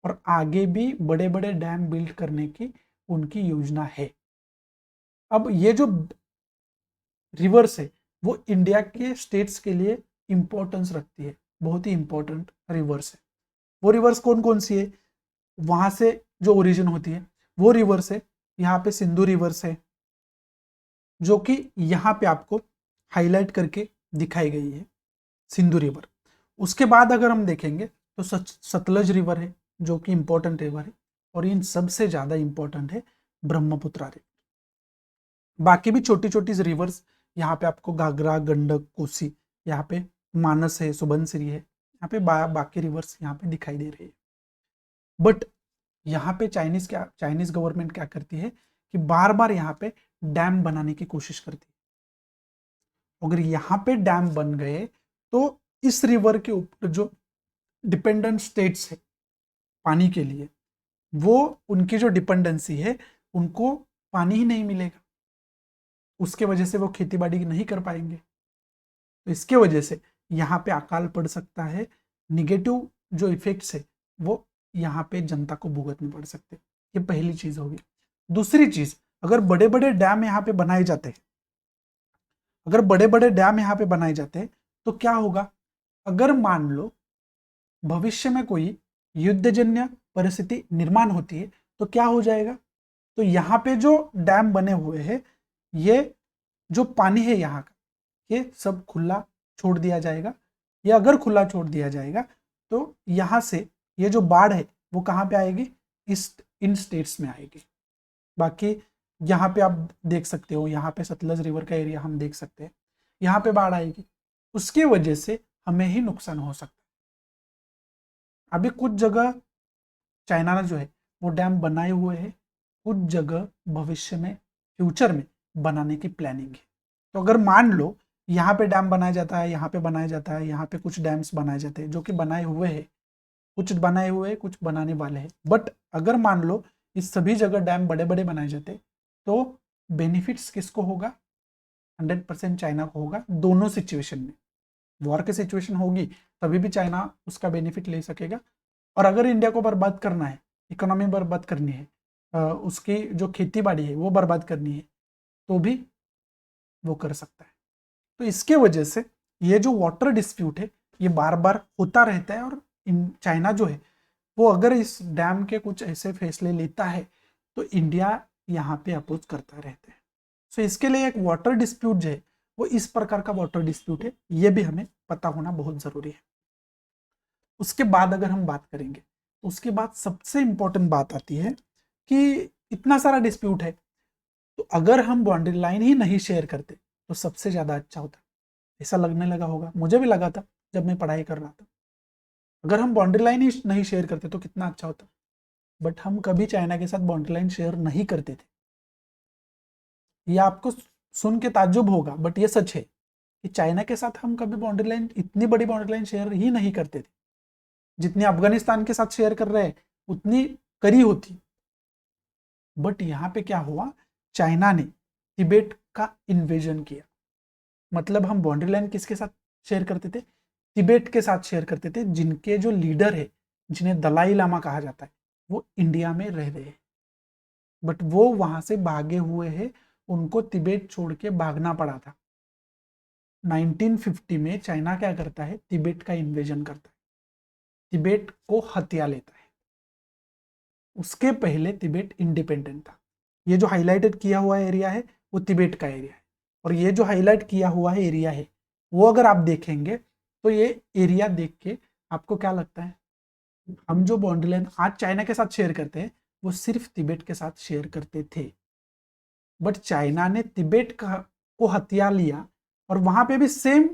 Speaker 1: और आगे भी बड़े बड़े डैम बिल्ड करने की उनकी योजना है। अब ये जो रिवर्स है वो इंडिया के स्टेट्स के लिए इंपॉर्टेंस रखती है, बहुत ही इंपॉर्टेंट रिवर्स है। वो रिवर्स कौन कौन सी है, वहां से जो ओरिजिन होती है वो रिवर्स है, यहाँ पे सिंधु रिवर्स है जो कि यहाँ पे आपको हाईलाइट करके दिखाई गई है, सिंधु रिवर। उसके बाद अगर हम देखेंगे तो सतलज रिवर है जो कि इंपॉर्टेंट रिवर है, और इन सबसे ज्यादा इंपॉर्टेंट है ब्रह्मपुत्र रिवर। बाकी भी छोटी छोटी रिवर्स यहाँ पे आपको घाघरा, गंडक, कोसी, यहाँ पे मानस है, सुबनसिरी है, यहाँ पे बाकी रिवर्स यहाँ पे दिखाई दे रही है। बट यहाँ पे चाइनीज गवर्नमेंट क्या करती है कि बार बार यहाँ पे डैम बनाने की कोशिश करती है। अगर यहाँ पे डैम बन गए तो इस रिवर के ऊपर जो डिपेंडेंट स्टेट्स है पानी के लिए, वो उनकी जो डिपेंडेंसी है उनको पानी ही नहीं मिलेगा, उसके वजह से वो खेती बाड़ी नहीं कर पाएंगे। तो इसके वजह से यहाँ पे अकाल पड़ सकता है, निगेटिव जो इफेक्ट्स है वो यहाँ पे जनता को भुगतने पड़ सकते हैं। ये पहली चीज होगी। दूसरी चीज, अगर बड़े बड़े डैम यहाँ पे बनाए जाते हैं, अगर बड़े बड़े डैम यहाँ पे बनाए जाते हैं तो क्या होगा, अगर मान लो भविष्य में कोई युद्धजन्य परिस्थिति निर्माण होती है तो क्या हो जाएगा, तो यहाँ पे जो डैम बने हुए हैं, ये जो पानी है यहाँ का, ये सब खुला छोड़ दिया जाएगा। या अगर खुला छोड़ दिया जाएगा तो यहाँ से ये जो बाढ़ है वो कहाँ पे आएगी, इन स्टेट्स में आएगी। बाकी यहाँ पे आप देख सकते हो, यहाँ पे सतलज रिवर का एरिया हम देख सकते हैं, यहाँ पे बाढ़ आएगी, उसके वजह से हमें ही नुकसान हो सकता है। अभी कुछ जगह चाइना ने जो है वो डैम बनाए हुए हैं, कुछ जगह भविष्य में फ्यूचर में बनाने की प्लानिंग है। तो अगर मान लो यहाँ पे डैम बनाया जाता है, यहाँ पे बनाया जाता है, यहाँ पे कुछ डैम्स बनाए जाते हैं जो कि बनाए हुए हैं, कुछ बनाए हुए हैं, कुछ बनाने वाले हैं, बट अगर मान लो इस सभी जगह डैम बड़े बड़े बनाए जाते तो बेनिफिट्स किसको होगा, 100% चाइना को होगा। दोनों सिचुएशन में, वॉर की सिचुएशन होगी तभी भी चाइना उसका बेनिफिट ले सकेगा, और अगर इंडिया को बर्बाद करना है, इकोनॉमी बर्बाद करनी है, उसकी जो खेती बाड़ी है वो बर्बाद करनी है, तो भी वो कर सकता है। तो इसके वजह से ये जो वाटर डिस्प्यूट है ये बार बार होता रहता है, और चाइना जो है वो अगर इस डैम के कुछ ऐसे फैसले लेता है तो इंडिया यहाँ पे अपोज करता रहता है। सो इसके लिए एक वाटर डिस्प्यूट जो है वो इस प्रकार का वाटर डिस्प्यूट है, ये भी हमें पता होना बहुत जरूरी है। उसके बाद अगर हम बात करेंगे तो उसके बाद सबसे इंपॉर्टेंट बात आती है कि इतना सारा डिस्प्यूट है, तो अगर हम बाउंड्री लाइन ही नहीं शेयर करते तो सबसे ज्यादा अच्छा होता। ऐसा लगने लगा होगा, मुझे भी लगा था जब मैं पढ़ाई कर रहा था, अगर हम बाउंड्री लाइन ही नहीं शेयर करते तो कितना अच्छा होता। बट हम कभी चाइना के साथ बाउंड्री लाइन शेयर नहीं करते थे। ये आपको सुन के ताज्जुब होगा, बट ये सच है कि चाइना के साथ हम कभी बाउंड्री लाइन, इतनी बड़ी बाउंड्री लाइन शेयर ही नहीं करते थे। जितनी अफगानिस्तान के साथ शेयर कर रहे हैं उतनी करी होती। बट यहाँ पे क्या हुआ, चाइना ने तिब्बत का इन्वेजन किया। मतलब हम बाउंड्री लाइन किसके साथ शेयर करते थे, तिब्बत के साथ शेयर करते थे, जिनके जो लीडर है, जिन्हें दलाई लामा कहा जाता है, वो इंडिया में रह रहे हैं, बट वो वहां से भागे हुए हैं, उनको तिब्बत छोड़ के भागना पड़ा था। 1950 में चाइना क्या करता है, तिब्बत का इन्वेजन करता है, तिब्बत को हथिया लेता है। उसके पहले तिब्बत इंडिपेंडेंट था। ये जो हाईलाइटेड किया हुआ एरिया है वो तिब्बत का एरिया है, और ये जो हाईलाइट किया हुआ है एरिया है वो अगर आप देखेंगे तो ये एरिया देख के आपको क्या लगता है, हम जो बाउंड्री लाइन आज चाइना के साथ शेयर करते हैं वो सिर्फ तिब्बत के साथ शेयर करते थे। बट चाइना ने तिब्बत को हथिया लिया, और वहां पे भी सेम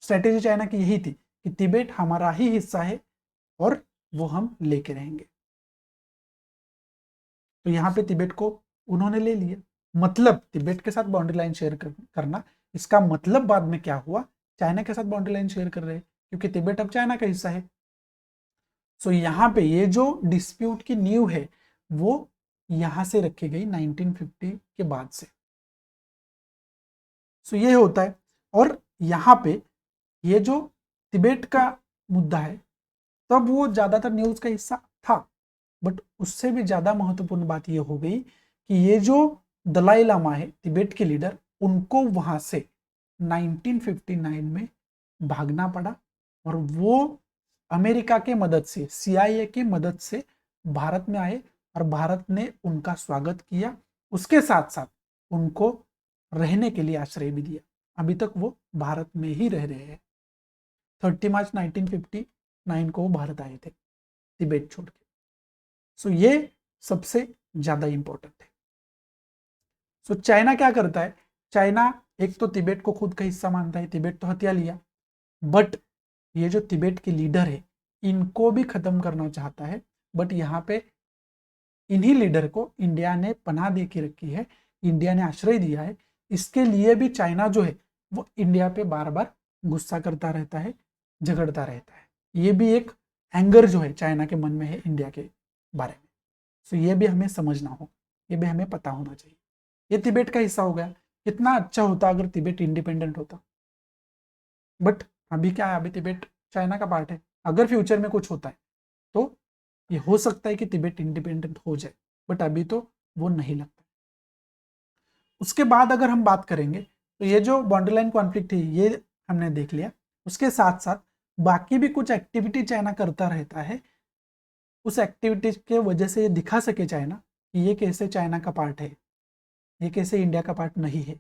Speaker 1: स्ट्रेटेजी चाइना की यही थी कि तिब्बत हमारा ही हिस्सा है और वो हम लेके रहेंगे। तो यहाँ पे तिब्बत को उन्होंने ले लिया। मतलब तिब्बत के साथ बाउंड्री लाइन शेयर करना, इसका मतलब बाद में क्या हुआ, चाइना के साथ बाउंड्री लाइन शेयर कर रहे हैं, क्योंकि तिब्बत अब चाइना का हिस्सा है। सो यहाँ पे ये जो डिस्प्यूट की नींव है वो यहां से रखी गई 1950 के बाद से। सो ये होता है। और यहाँ पे ये जो तिब्बत का मुद्दा है तब वो ज्यादातर न्यूज का हिस्सा था, बट उससे भी ज्यादा महत्वपूर्ण बात ये हो गई कि ये जो दलाई लामा है तिब्बत के लीडर, उनको वहां से 1959 में भागना पड़ा और वो अमेरिका के मदद से, CIA की मदद से भारत में आए और भारत ने उनका स्वागत किया, उसके साथ साथ उनको रहने के लिए आश्रय भी दिया। अभी तक वो भारत में ही रह रहे हैं। 30 मार्च 1959 को वो भारत आए थे तिब्बत छोड़ के। सो ये सबसे ज्यादा इंपॉर्टेंट है। सो चाइना क्या करता है, चाइना एक तो तिब्बत को खुद का हिस्सा मानता है, तिब्बत तो हथिया लिया, बट ये जो तिब्बत के लीडर है इनको भी खत्म करना चाहता है। बट यहाँ पे इन्हीं लीडर को इंडिया ने पनाह दे के रखी है, इंडिया ने आश्रय दिया है, इसके लिए भी चाइना जो है वो इंडिया पे बार बार गुस्सा करता रहता है, झगड़ता रहता है। ये भी एक एंगर जो है चाइना के मन में है इंडिया के बारे में। सो ये भी हमें समझना हो, ये भी हमें पता होना चाहिए। ये तिब्बत का हिस्सा हो गया। कितना अच्छा होता अगर तिब्बत इंडिपेंडेंट होता, बट अभी क्या है, अभी तिब्बत चाइना का पार्ट है। अगर फ्यूचर में कुछ होता है तो ये हो सकता है कि तिब्बत इंडिपेंडेंट हो जाए, बट अभी तो वो नहीं लगता। उसके बाद अगर हम बात करेंगे तो ये जो बॉर्डर लाइन कॉन्फ्लिक्ट है ये हमने देख लिया। उसके साथ साथ बाकी भी कुछ एक्टिविटी चाइना करता रहता है, उस एक्टिविटीज के वजह से ये दिखा सके चाइना कि ये कैसे चाइना का पार्ट है, ये कैसे इंडिया का पार्ट नहीं है।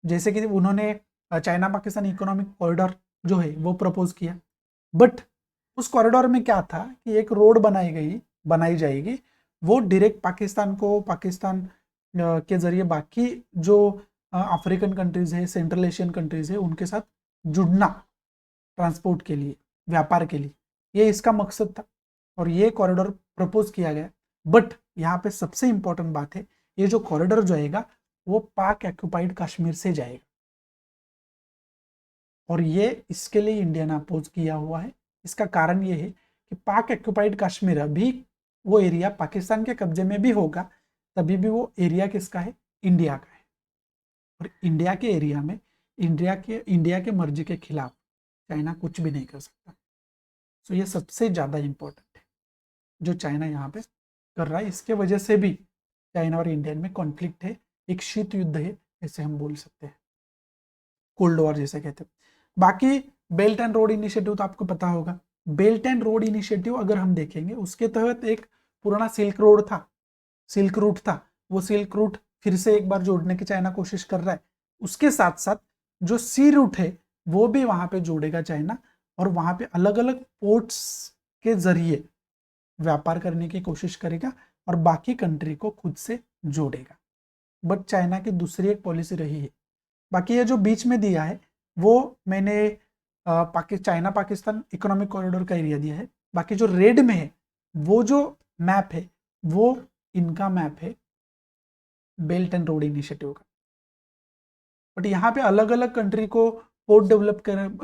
Speaker 1: जैसे कि उन्होंने चाइना पाकिस्तान इकोनॉमिक कॉरिडोर जो है वो प्रपोज किया, बट उस कॉरिडोर में क्या था कि एक रोड बनाई जाएगी, वो डायरेक्ट पाकिस्तान को, पाकिस्तान के जरिए बाकी जो अफ्रीकन कंट्रीज है, सेंट्रल एशियन कंट्रीज है, उनके साथ जुड़ना, ट्रांसपोर्ट के लिए, व्यापार के लिए, ये इसका मकसद था और ये कॉरिडोर प्रपोज किया गया। बट यहाँ पे सबसे इंपॉर्टेंट बात है, ये जो कॉरिडोर जाएगा वो पाक ऑक्युपाइड कश्मीर से जाएगा और ये इसके लिए इंडिया ने अपोज किया हुआ है। इसका कारण ये है कि पाक ऑक्युपाइड कश्मीर अभी वो एरिया पाकिस्तान के कब्जे में भी होगा, तभी भी वो एरिया किसका है, इंडिया का है। और इंडिया के एरिया में इंडिया के मर्जी के खिलाफ चाइना कुछ भी नहीं कर सकता। सो ये सबसे ज्यादा इंपॉर्टेंट है जो चाइना यहाँ पे कर रहा है। इसके वजह से भी चाइना और इंडिया में कॉन्फ्लिक्ट है, एक शीत युद्ध है ऐसे हम बोल सकते हैं, कोल्ड वॉर जैसे कहते हैं। बाकी बेल्ट एंड रोड इनिशिएटिव तो आपको पता होगा। बेल्ट एंड रोड इनिशिएटिव अगर हम देखेंगे उसके तहत एक पुराना सिल्क रोड था, सिल्क रूट था, वो सिल्क रूट फिर से एक बार जोड़ने की चाइना कोशिश कर रहा है। उसके साथ साथ जो सी रूट है वो भी वहां पे जोड़ेगा चाइना और वहां पे अलग अलग पोर्ट्स के जरिए व्यापार करने की कोशिश करेगा और बाकी कंट्री को खुद से जोड़ेगा। बट चाइना की दूसरी एक पॉलिसी रही है। बाकी ये जो बीच में दिया है वो मैंने चाइना पाकिस्तान इकोनॉमिक कॉरिडोर का एरिया दिया है। बाकी जो रेड में है वो जो मैप है वो इनका मैप है बेल्ट एंड रोड इनिशिएटिव का। बट यहाँ पे अलग अलग कंट्री को पोर्ट डेवलप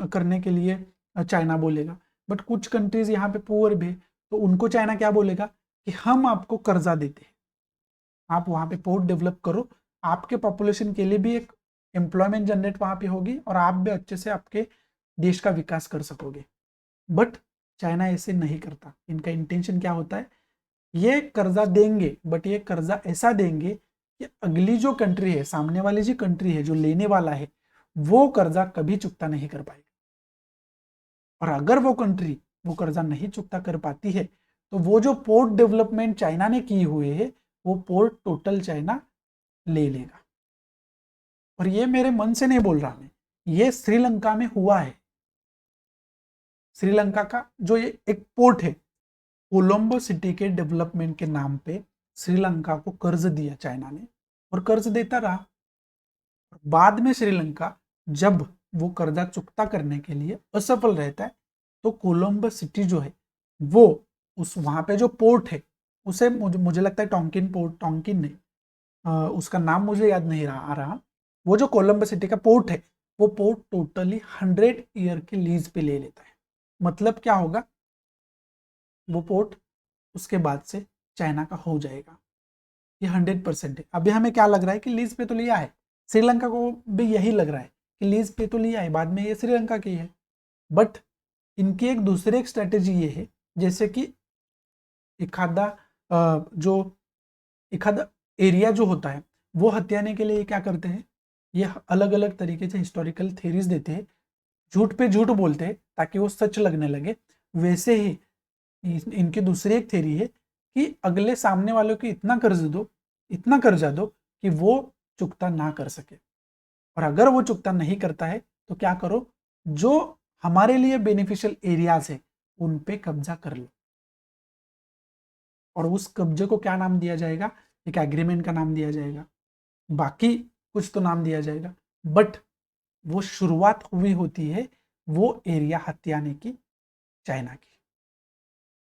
Speaker 1: करने के लिए चाइना बोलेगा, बट कुछ कंट्रीज यहाँ पे पुअर भी, तो उनको चाइना क्या बोलेगा कि हम आपको कर्जा देते हैं, आप वहाँ पे पोर्ट डेवलप करो, आपके पॉपुलेशन के लिए भी एक एम्प्लॉयमेंट जनरेट वहाँ पे होगी और आप भी अच्छे से आपके देश का विकास कर सकोगे। बट चाइना ऐसे नहीं करता। इनका इंटेंशन क्या होता है, ये कर्जा देंगे बट ये कर्जा ऐसा देंगे कि अगली जो कंट्री है, सामने वाली जो कंट्री है, जो लेने वाला है, वो कर्जा कभी चुकता नहीं कर पाएगा। और अगर वो कंट्री वो कर्जा नहीं चुकता कर पाती है तो वो जो पोर्ट डेवलपमेंट चाइना ने की हुई है वो पोर्ट टोटल चाइना ले लेगा। और ये मेरे मन से नहीं बोल रहा मैं, ये श्रीलंका में हुआ है। श्रीलंका का जो ये एक पोर्ट है, कोलंबो सिटी के डेवलपमेंट के नाम पे श्रीलंका को कर्ज दिया चाइना ने और कर्ज देता रहा। बाद में श्रीलंका जब वो कर्जा चुकता करने के लिए असफल रहता है तो कोलंबो सिटी जो है वो उस वहां पे जो पोर्ट है उसे मुझे लगता है टोंकिन पोर्ट, टोंकिन नहीं, उसका नाम मुझे याद नहीं आ रहा। वो जो कोलंबस सिटी का पोर्ट है, वो पोर्ट टोटली 100 ईयर के लीज पे ले लेता है। मतलब क्या होगा, वो पोर्ट उसके बाद से चाइना का हो जाएगा। ये 100% है। अभी हमें क्या लग रहा है कि लीज पे तो लिया है, श्रीलंका को भी यही लग रहा है कि लीज पे तो लिया है, बाद में ये श्रीलंका की है। बट इनकी एक दूसरी एक स्ट्रेटेजी ये है, जैसे कि एखादा जो एखादा एरिया जो होता है वो हथियाने के लिए क्या करते हैं, ये अलग अलग तरीके से हिस्टोरिकल थ्योरीज देते हैं, झूठ पे झूठ बोलते हैं ताकि वो सच लगने लगे। वैसे ही इनकी दूसरी एक थ्योरी है कि अगले सामने वालों को इतना कर्ज दो, इतना कर्जा दो कि वो चुकता ना कर सके, और अगर वो चुकता नहीं करता है तो क्या करो, जो हमारे लिए बेनिफिशियल एरियाज है उन पे कब्जा कर लो, और उस कब्जे को क्या नाम दिया जाएगा, एक एग्रीमेंट का नाम दिया जाएगा, बाकी कुछ तो नाम दिया जाएगा। बट वो शुरुआत हुई होती है वो एरिया हथियाने की, चाइना की।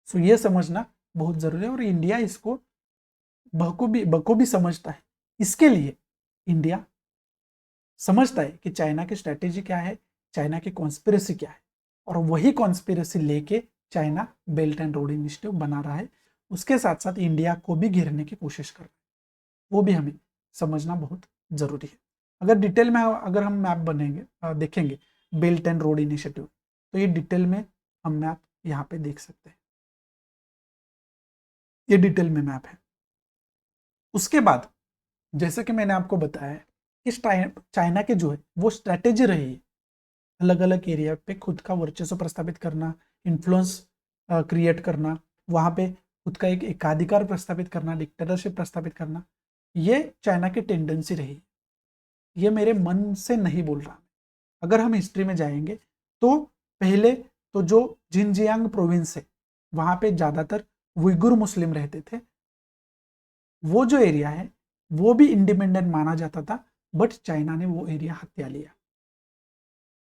Speaker 1: सो ये समझना बहुत जरूरी है, और इंडिया इसको बखूबी समझता है। इसके लिए इंडिया समझता है कि चाइना की स्ट्रेटेजी क्या है, चाइना की कॉन्स्पिरेसी क्या है, और वही कॉन्स्पिरेसी लेके China belt and road initiative बना रहा है। उसके साथ साथ इंडिया को भी घेरने की कोशिश कर रहा है, वो भी हमें समझना बहुत जरूरी है। अगर डिटेल में अगर हम मैप बनेंगे देखेंगे बेल्ट एंड रोड इनिशिएटिव, तो ये डिटेल में हम मैप यहाँ पे देख सकते हैं, ये डिटेल में मैप है। उसके बाद जैसे कि मैंने आपको बताया है कि चाइना के जो है वो स्ट्रैटेजी रही है अलग अलग एरिया पे खुद का वर्चस्व प्रस्थापित करना, इन्फ्लुएंस क्रिएट करना, वहाँ पे खुद का एक एकाधिकार प्रस्थापित करना, डिक्टेटरशिप प्रस्थापित करना, ये चाइना की टेंडेंसी रही। ये मेरे मन से नहीं बोल रहा। अगर हम हिस्ट्री में जाएंगे तो पहले तो जो जिनजियांग प्रोविंस है वहाँ पे ज़्यादातर उइगुर मुस्लिम रहते थे, वो जो एरिया है वो भी इंडिपेंडेंट माना जाता था, बट चाइना ने वो एरिया हत्या लिया,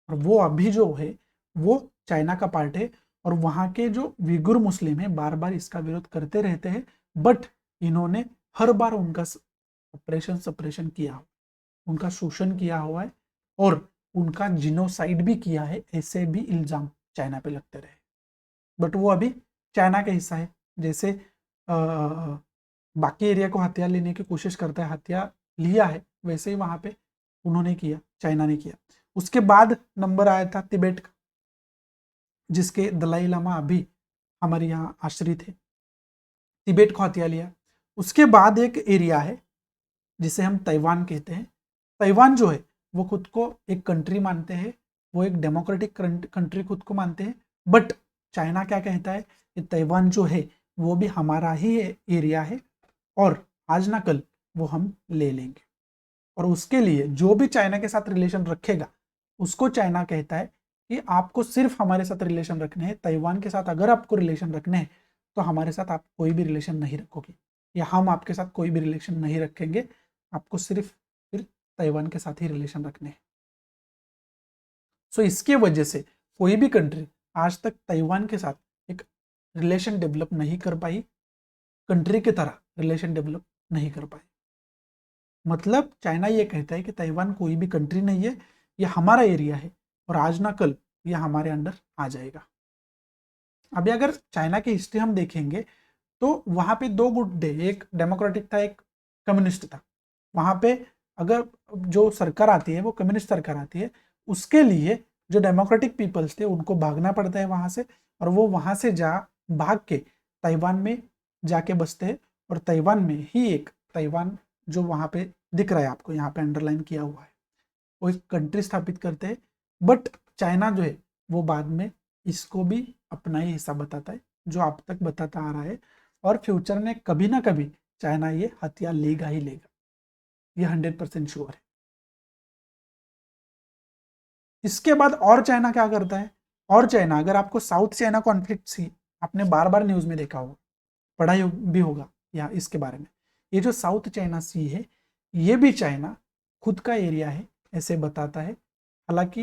Speaker 1: और वो अभी जो है वो चाइना का पार्ट है। और वहाँ के जो उइगुर मुस्लिम है बार बार इसका विरोध करते रहते हैं, बट इन्होंने हर बार उनका ऑपरेशन सप्रेशन किया, उनका शोषण किया हुआ है, और उनका जिनोसाइड भी किया है, ऐसे भी इल्जाम चाइना पे लगते रहे। बट वो अभी चाइना का हिस्सा है, जैसे बाकी एरिया को हथियार लेने की कोशिश करता है, हथियार लिया है, वैसे ही वहां पे उन्होंने किया, चाइना ने किया। उसके बाद नंबर आया था तिब्बत का, जिसके दलाई लामा अभी हमारे यहाँ आश्रित है, तिब्बत को हथियार लिया। उसके बाद एक एरिया है जिसे हम ताइवान कहते हैं। ताइवान जो है वो खुद को एक कंट्री मानते हैं, वो एक डेमोक्रेटिक कंट्री खुद को मानते हैं, बट चाइना क्या कहता है कि ताइवान जो है वो भी हमारा ही एरिया है, और आज ना कल वो हम ले लेंगे। और उसके लिए जो भी चाइना के साथ रिलेशन रखेगा उसको चाइना कहता है कि आपको सिर्फ हमारे साथ रिलेशन रखने हैं, ताइवान के साथ अगर आपको रिलेशन रखने हैं तो हमारे साथ आप कोई भी रिलेशन नहीं रखोगे, या हम आपके साथ कोई भी रिलेशन नहीं रखेंगे, आपको सिर्फ फिर ताइवान के साथ ही रिलेशन रखने हैं। सो इसके वजह से कोई भी कंट्री आज तक ताइवान के साथ एक रिलेशन डेवलप नहीं कर पाई, कंट्री की तरह रिलेशन डेवलप नहीं कर पाई। मतलब चाइना ये कहता है कि ताइवान कोई भी कंट्री नहीं है, ये हमारा एरिया है, और आज ना कल ये हमारे अंडर आ जाएगा। अभी अगर चाइना की हिस्ट्री हम देखेंगे तो वहां पे दो गुट थे, एक डेमोक्रेटिक था, एक कम्युनिस्ट था। वहां पे अगर जो सरकार आती है वो कम्युनिस्ट सरकार आती है, उसके लिए जो डेमोक्रेटिक पीपल्स थे उनको भागना पड़ता है वहां से, और वो वहां से भाग के ताइवान में जाके बसते हैं, और ताइवान में ही एक ताइवान जो वहां पे दिख रहा है आपको यहाँ पे अंडरलाइन किया हुआ है, वो एक कंट्री स्थापित करते हैं। बट चाइना जो है वो बाद में इसको भी अपना ही हिस्सा बताता है, जो अब तक बताता आ रहा है, और फ्यूचर में कभी ना कभी चाइना ये हथियार लेगा ही लेगा, ये 100% श्योर है। इसके बाद और चाइना क्या करता है, और चाइना, अगर आपको साउथ चाइना कॉन्फ्लिक्ट सी आपने बार बार न्यूज में देखा होगा, पढ़ा भी होगा या इसके बारे में, ये जो साउथ चाइना सी है ये भी चाइना खुद का एरिया है ऐसे बताता है। हालांकि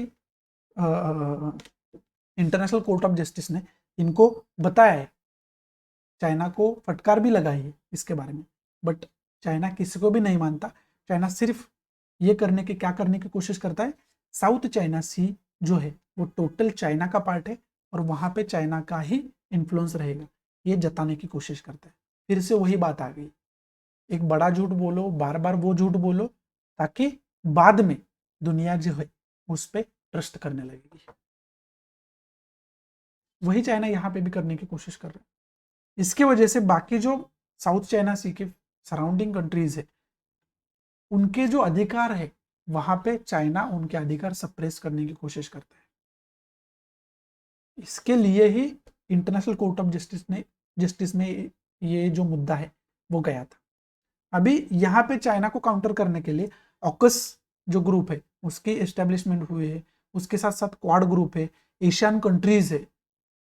Speaker 1: इंटरनेशनल कोर्ट ऑफ जस्टिस ने इनको बताया है, चाइना को फटकार भी लगाई है इसके बारे में, बट चाइना किसी को भी नहीं मानता। चाइना सिर्फ ये करने की क्या करने की कोशिश करता है, साउथ चाइना सी जो है वो टोटल चाइना का पार्ट है और वहां पे चाइना का ही इन्फ्लुएंस रहेगा, ये जताने की कोशिश करता है। फिर से वही बात आ गई, एक बड़ा झूठ बोलो, बार बार वो झूठ बोलो, ताकि बाद में दुनिया जो है उस पर ट्रस्ट करने लगेगी। वही चाइना यहाँ पे भी करने की कोशिश कर रहा है। इसके वजह से बाकी जो साउथ चाइना सी के सराउंडिंग कंट्रीज है, उनके जो अधिकार है वहां पे चाइना उनके अधिकार सप्रेस करने की कोशिश करता है। इसके लिए ही इंटरनेशनल कोर्ट ऑफ जस्टिस में ये जो मुद्दा है वो गया था। अभी यहाँ पे चाइना को काउंटर करने के लिए ऑकस जो ग्रुप है उसकी एस्टेब्लिशमेंट हुई है, उसके साथ साथ क्वाड ग्रुप है, एशियन कंट्रीज है,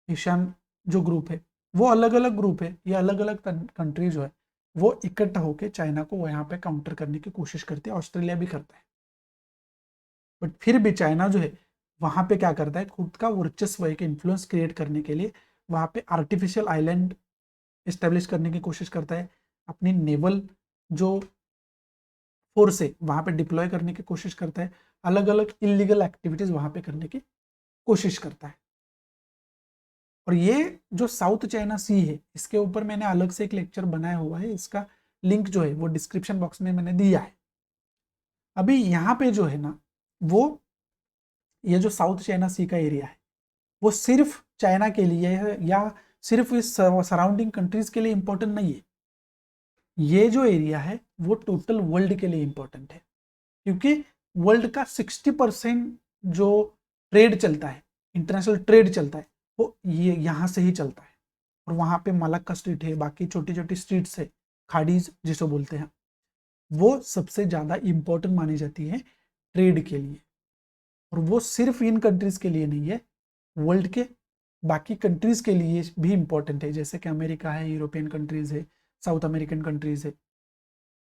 Speaker 1: एशियन जो ग्रुप है वो अलग अलग ग्रुप है, ये अलग अलग कंट्री जो है वो इकट्ठा होकर चाइना को यहाँ पे काउंटर करने की कोशिश करती है। ऑस्ट्रेलिया भी करता है, बट फिर भी चाइना जो है वहां पे क्या करता है, खुद का वर्चस्व एक इन्फ्लुएंस क्रिएट करने के लिए वहां पे आर्टिफिशियल आइलैंड इस्टेब्लिश करने की कोशिश करता है, अपनी नेवल जो फोर्स है वहां पे डिप्लॉय करने की कोशिश करता है, अलग अलग इलीगल एक्टिविटीज वहां पे करने की कोशिश करता है। और ये जो साउथ चाइना सी है इसके ऊपर मैंने अलग से एक लेक्चर बनाया हुआ है, इसका लिंक जो है वो डिस्क्रिप्शन बॉक्स में मैंने दिया है। अभी यहाँ पे जो है ना वो ये जो साउथ चाइना सी का एरिया है वो सिर्फ चाइना के लिए है या सिर्फ इस सराउंडिंग कंट्रीज के लिए इंपॉर्टेंट नहीं है। ये जो एरिया है वो टोटल वर्ल्ड के लिए इंपॉर्टेंट है, क्योंकि वर्ल्ड का 60% जो ट्रेड चलता है, इंटरनेशनल ट्रेड चलता है, वो ये यहाँ से ही चलता है। और वहाँ पे मलक्का स्ट्रीट है, बाकी छोटी छोटी स्ट्रीट्स है, खाड़ीज जिसको बोलते हैं, वो सबसे ज़्यादा इंपॉर्टेंट मानी जाती है ट्रेड के लिए। और वो सिर्फ इन कंट्रीज के लिए नहीं है, वर्ल्ड के बाकी कंट्रीज के लिए भी इंपॉर्टेंट है, जैसे कि अमेरिका है, यूरोपियन कंट्रीज है, साउथ अमेरिकन कंट्रीज है,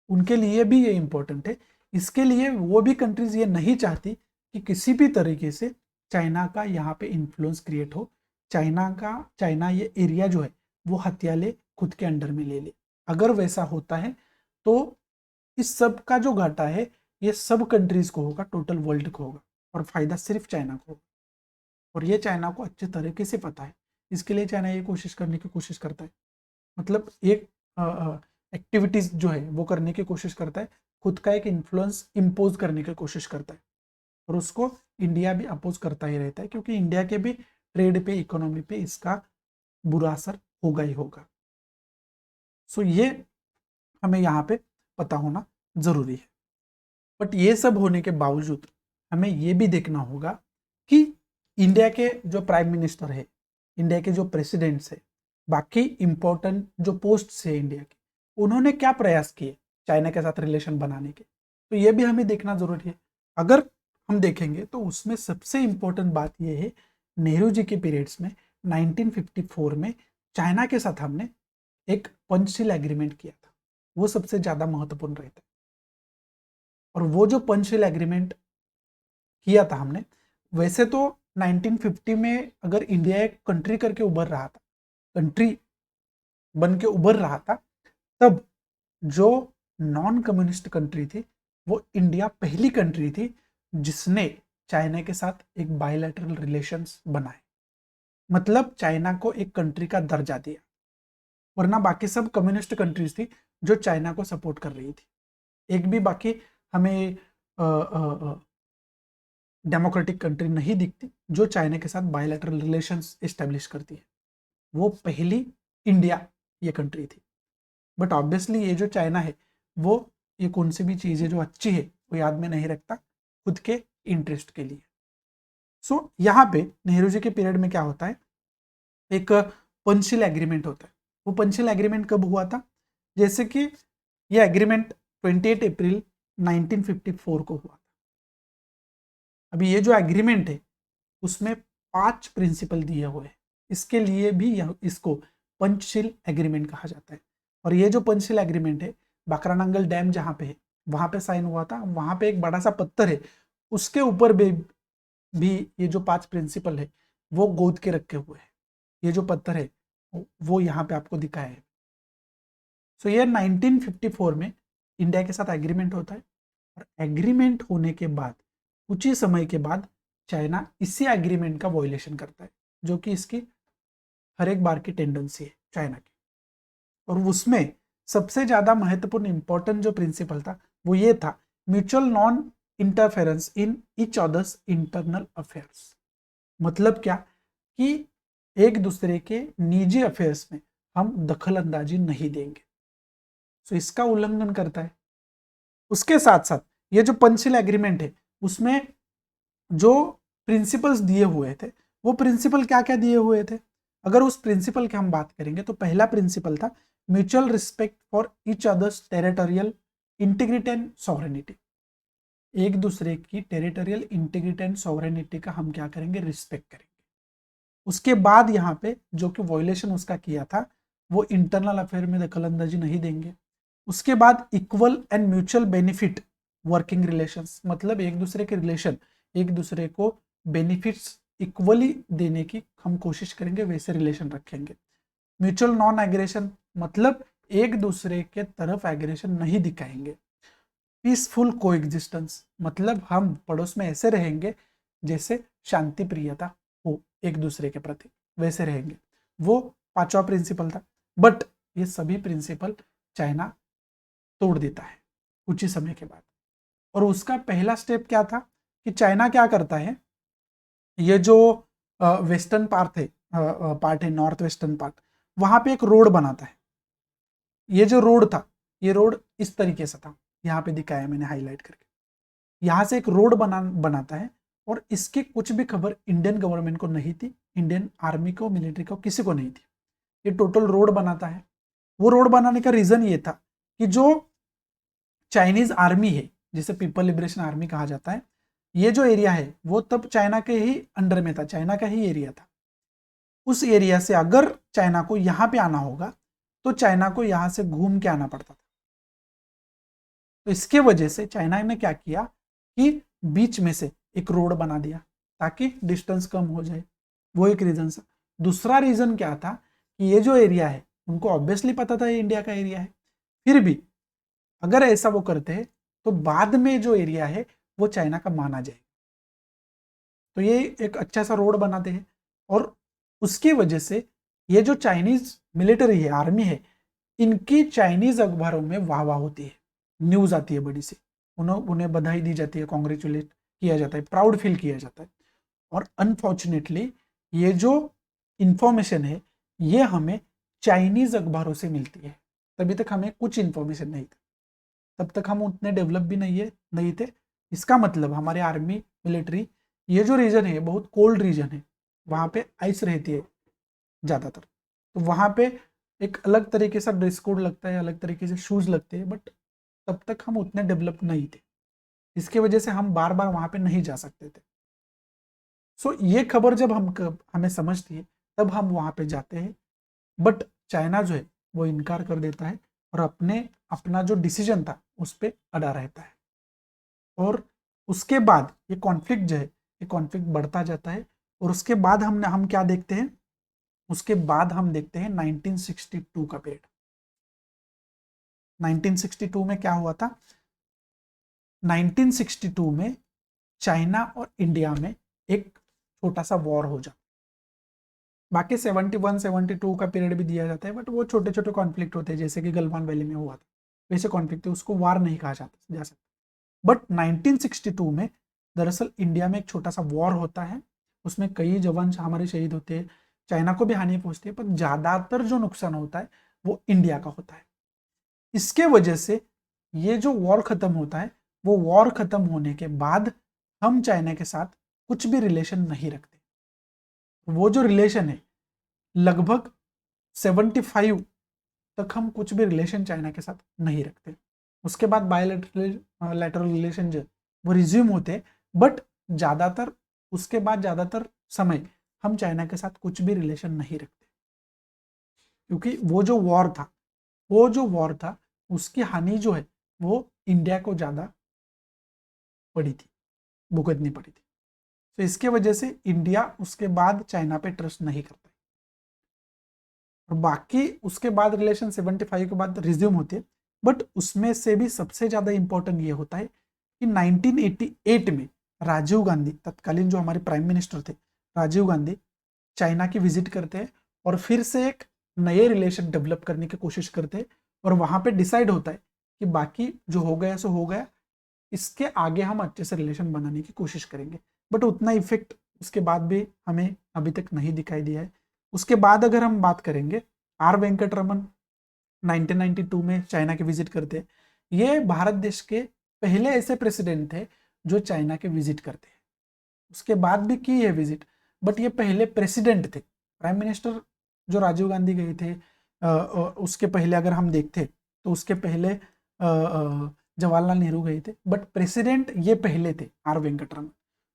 Speaker 1: उनके लिए भी ये इंपॉर्टेंट है। इसके लिए वो भी कंट्रीज ये नहीं चाहती कि किसी भी तरीके से चाइना का यहाँ पे इन्फ्लुएंस क्रिएट हो, चाइना ये एरिया जो है वो हथिया ले, खुद के अंडर में ले ले। अगर वैसा होता है तो इस सब का जो घाटा है ये सब कंट्रीज को होगा, टोटल वर्ल्ड को होगा, और फायदा सिर्फ चाइना को होगा। और ये चाइना को अच्छे तरीके से पता है, इसके लिए चाइना ये कोशिश करने की कोशिश करता है, मतलब एक एक्टिविटीज जो है वो करने की कोशिश करता है, खुद का एक इन्फ्लुएंस इम्पोज करने की कोशिश करता है। और उसको इंडिया भी अपोज करता ही रहता है, क्योंकि इंडिया के भी ट्रेड पे, इकोनॉमी पे इसका बुरा असर होगा ही होगा। सो ये हमें यहाँ पे पता होना जरूरी है। बट ये सब होने के बावजूद हमें ये भी देखना होगा कि इंडिया के जो प्राइम मिनिस्टर है, इंडिया के जो प्रेसिडेंट्स है, बाकी इंपॉर्टेंट जो पोस्ट है इंडिया के, उन्होंने क्या प्रयास किए चाइना के साथ रिलेशन बनाने के, तो ये भी हमें देखना जरूरी है। अगर हम देखेंगे तो उसमें सबसे इंपॉर्टेंट बात यह है, नेहरू जी के पीरियड्स में 1954 में चाइना के साथ हमने एक पंचशील एग्रीमेंट किया था, वो सबसे ज्यादा महत्वपूर्ण रहता है। और वो जो पंचशील एग्रीमेंट किया था हमने, वैसे तो 1950 में अगर इंडिया एक कंट्री करके उभर रहा था, कंट्री बन के उभर रहा था, तब जो नॉन कम्युनिस्ट कंट्री थी वो इंडिया पहली कंट्री थी जिसने चाइना के साथ एक बायलैटरल रिलेशंस बनाए, मतलब चाइना को एक कंट्री का दर्जा दिया। वरना बाकी सब कम्युनिस्ट कंट्रीज थी जो चाइना को सपोर्ट कर रही थी। एक भी बाकी हमें डेमोक्रेटिक कंट्री नहीं दिखती जो चाइना के साथ बायलैटरल रिलेशंस एस्टेब्लिश करती है, वो पहली इंडिया ये कंट्री थी। बट ऑब्वियसली ये जो चाइना है वो ये कौन सी भी चीज़ें जो अच्छी है वो याद में नहीं रखता, खुद के इंटरेस्ट के लिए। सो यहाँ पे नेहरू जी के पीरियड में क्या होता है, एक पंचशील एग्रीमेंट होता है। वो पंचशील एग्रीमेंट कब हुआ था, जैसे कि ये एग्रीमेंट 28 अप्रैल 1954 को हुआ था। अभी ये जो एग्रीमेंट है उसमें 5 प्रिंसिपल दिए हुए हैं, इसके लिए भी इसको पंचशील एग्रीमेंट कहा जाता है। और ये जो पंचशील एग्रीमेंट है बाकरानंगल डैम जहाँ पे है वहां पे साइन हुआ था, वहां पे एक बड़ा सा पत्थर है, उसके ऊपर भी ये जो 5 प्रिंसिपल है वो गोद के रखे हुए हैं। ये जो पत्थर है वो यहाँ पे आपको दिखाया है। सो ये 1954 में इंडिया के साथ एग्रीमेंट होता है, और एग्रीमेंट होने के बाद कुछ ही समय के बाद चाइना इसी एग्रीमेंट का वॉयलेशन करता है, जो कि इसकी हर एक बार की टेंडेंसी है चाइना की। और उसमें सबसे ज्यादा महत्वपूर्ण इंपॉर्टेंट जो प्रिंसिपल था वो ये था, mutual non interference in each others internal affairs. मतलब क्या कि एक दूसरे के निजी अफेयर्स में हम दखल अंदाजी नहीं देंगे, तो इसका उल्लंघन करता है। उसके साथ साथ ये जो पंचशील एग्रीमेंट है उसमें जो प्रिंसिपल्स दिए हुए थे, वो प्रिंसिपल क्या क्या दिए हुए थे, अगर उस प्रिंसिपल की हम बात करेंगे तो पहला प्रिंसिपल था mutual respect for each others territorial integrity and sovereignty. एक दूसरे की टेरिटोरियल इंटीग्रिटी एंड सॉवरेनिटी का हम क्या करेंगे, रिस्पेक्ट करेंगे। उसके बाद यहाँ पे जो कि वॉयलेशन उसका किया था, वो इंटरनल अफेयर में दखलंदाजी नहीं देंगे। उसके बाद equal and mutual benefit working relations, मतलब एक दूसरे के रिलेशन, एक दूसरे को बेनिफिट्स इक्वली देने की हम कोशिश करेंगे, वैसे रिलेशन रखेंगे। म्यूचुअल नॉन एग्रेशन, मतलब एक दूसरे के तरफ एग्रेशन नहीं दिखाएंगे। पीसफुल कोएग्जिस्टेंस, मतलब हम पड़ोस में ऐसे रहेंगे जैसे शांति प्रियता हो एक दूसरे के प्रति, वैसे रहेंगे। वो पांचवा प्रिंसिपल था। बट ये सभी प्रिंसिपल चाइना तोड़ देता है कुछ ही समय के बाद। और उसका पहला स्टेप क्या था कि चाइना क्या करता है, ये जो वेस्टर्न पार्ट है नॉर्थ वेस्टर्न पार्ट, वहां पे एक रोड बनाता है। ये जो रोड था, ये रोड इस तरीके से था, यहाँ पे दिखाया मैंने हाईलाइट करके। यहाँ से एक रोड बनाता है, और इसकी कुछ भी खबर इंडियन गवर्नमेंट को नहीं थी, इंडियन आर्मी को, मिलिट्री को, किसी को नहीं थी। ये टोटल रोड बनाता है। वो रोड बनाने का रीजन ये था कि जो चाइनीज आर्मी है, जिसे पीपल लिबरेशन आर्मी कहा जाता है, ये जो एरिया है वो तब चाइना के ही अंडर में था, चाइना का ही एरिया था। उस एरिया से अगर चाइना को यहाँ पे आना होगा तो चाइना को यहाँ से घूम के आना पड़ता था। तो इसके वजह से चाइना ने क्या किया कि बीच में से एक रोड बना दिया ताकि डिस्टेंस कम हो जाए। वो एक रीजन था। दूसरा रीजन क्या था कि ये जो एरिया है उनको ऑब्वियसली पता था ये इंडिया का एरिया है, फिर भी अगर ऐसा वो करते हैं तो बाद में जो एरिया है वो चाइना का माना जाए। तो ये एक अच्छा सा रोड बनाते हैं, और उसकी वजह से ये जो चाइनीज मिलिट्री है, आर्मी है, इनकी चाइनीज अखबारों में वाह वाह होती है, न्यूज आती है बड़ी सी, उन्हें बधाई दी जाती है, कॉन्ग्रेचुलेट किया जाता है, प्राउड फील किया जाता है। और अनफॉर्चुनेटली ये जो इंफॉर्मेशन है ये हमें चाइनीज अखबारों से मिलती है। तभी तक हमें कुछ इंफॉर्मेशन नहीं था, तब तक हम उतने डेवलप भी नहीं थे। इसका मतलब हमारे आर्मी मिलिट्री, ये जो रीजन है बहुत कोल्ड रीजन है, वहाँ पे आइस रहती है ज़्यादातर, तो वहाँ पे एक अलग तरीके से ड्रेस कोड लगता है, अलग तरीके से शूज़ लगते हैं, बट तब तक हम उतने डेवलप नहीं थे, इसके वजह से हम बार बार वहाँ पे नहीं जा सकते थे। सो ये खबर जब हमें समझती है तब हम वहाँ पे जाते हैं, बट चाइना जो है वो इनकार कर देता है और अपना जो डिसीजन था उस पर अड़ा रहता है। और उसके बाद ये कॉन्फ्लिक्ट जो है, ये कॉन्फ्लिक्ट बढ़ता जाता है। और उसके बाद हम क्या देखते हैं, उसके बाद हम देखते हैं 1962 का पीरियड। 1962 में क्या हुआ था, 1962 में चाइना और इंडिया में एक छोटा सा वॉर हो जाता। बाकी 71 72 का पीरियड भी दिया जाता है, बट वो छोटे छोटे कॉन्फ्लिक्ट होते हैं, जैसे कि गलवान वैली में हुआ था, वैसे कॉन्फ्लिक्ट है, उसको वार नहीं कहा जा सकता। बट 1962 में दरअसल इंडिया में एक छोटा सा वॉर होता है, उसमें कई जवान हमारे शहीद होते हैं, चाइना को भी हानि पहुंचती है, पर ज्यादातर जो नुकसान होता है वो इंडिया का होता है। इसके वजह से ये जो वॉर खत्म होता है, वो वॉर खत्म होने के बाद हम चाइना के साथ कुछ भी रिलेशन नहीं रखते। वो जो रिलेशन है लगभग 75 तक हम कुछ भी रिलेशन चाइना के साथ नहीं रखते। उसके बाद बायलैटरल रिलेशन जो वो रिज्यूम होते, बट ज़्यादातर उसके बाद ज़्यादातर समय हम चाइना के साथ कुछ भी रिलेशन नहीं रखते, क्योंकि वो जो वॉर था उसकी हानि जो है वो इंडिया को ज़्यादा पड़ी थी, भुगतनी पड़ी थी। तो इसके वजह से इंडिया उसके बाद चाइना पे ट्रस्ट नहीं करता। और बाकी उसके बाद रिलेशन 75 के बाद रिज्यूम होती है, बट उसमें से भी सबसे ज़्यादा इंपॉर्टेंट ये होता है कि 1988 में राजीव गांधी, तत्कालीन जो हमारे प्राइम मिनिस्टर थे राजीव गांधी, चाइना की विजिट करते हैं और फिर से एक नए रिलेशन डेवलप करने की कोशिश करते हैं, और वहां पे डिसाइड होता है कि बाकी जो हो गया सो हो गया, इसके आगे हम अच्छे से रिलेशन बनाने की कोशिश करेंगे। बट उतना इफेक्ट उसके बाद भी हमें अभी तक नहीं दिखाई दिया है। उसके बाद अगर हम बात करेंगे, आर वेंकट रमन 1992 में चाइना के विजिट करते हैं। ये भारत देश के पहले ऐसे प्रेसिडेंट थे जो चाइना के विजिट करते हैं। उसके बाद भी की है विजिट, बट ये पहले प्रेसिडेंट थे। प्राइम मिनिस्टर जो राजीव गांधी गए थे, उसके पहले अगर हम देखते तो उसके पहले जवाहरलाल नेहरू गए थे, बट प्रेसिडेंट ये पहले थे आर वेंकटरमन,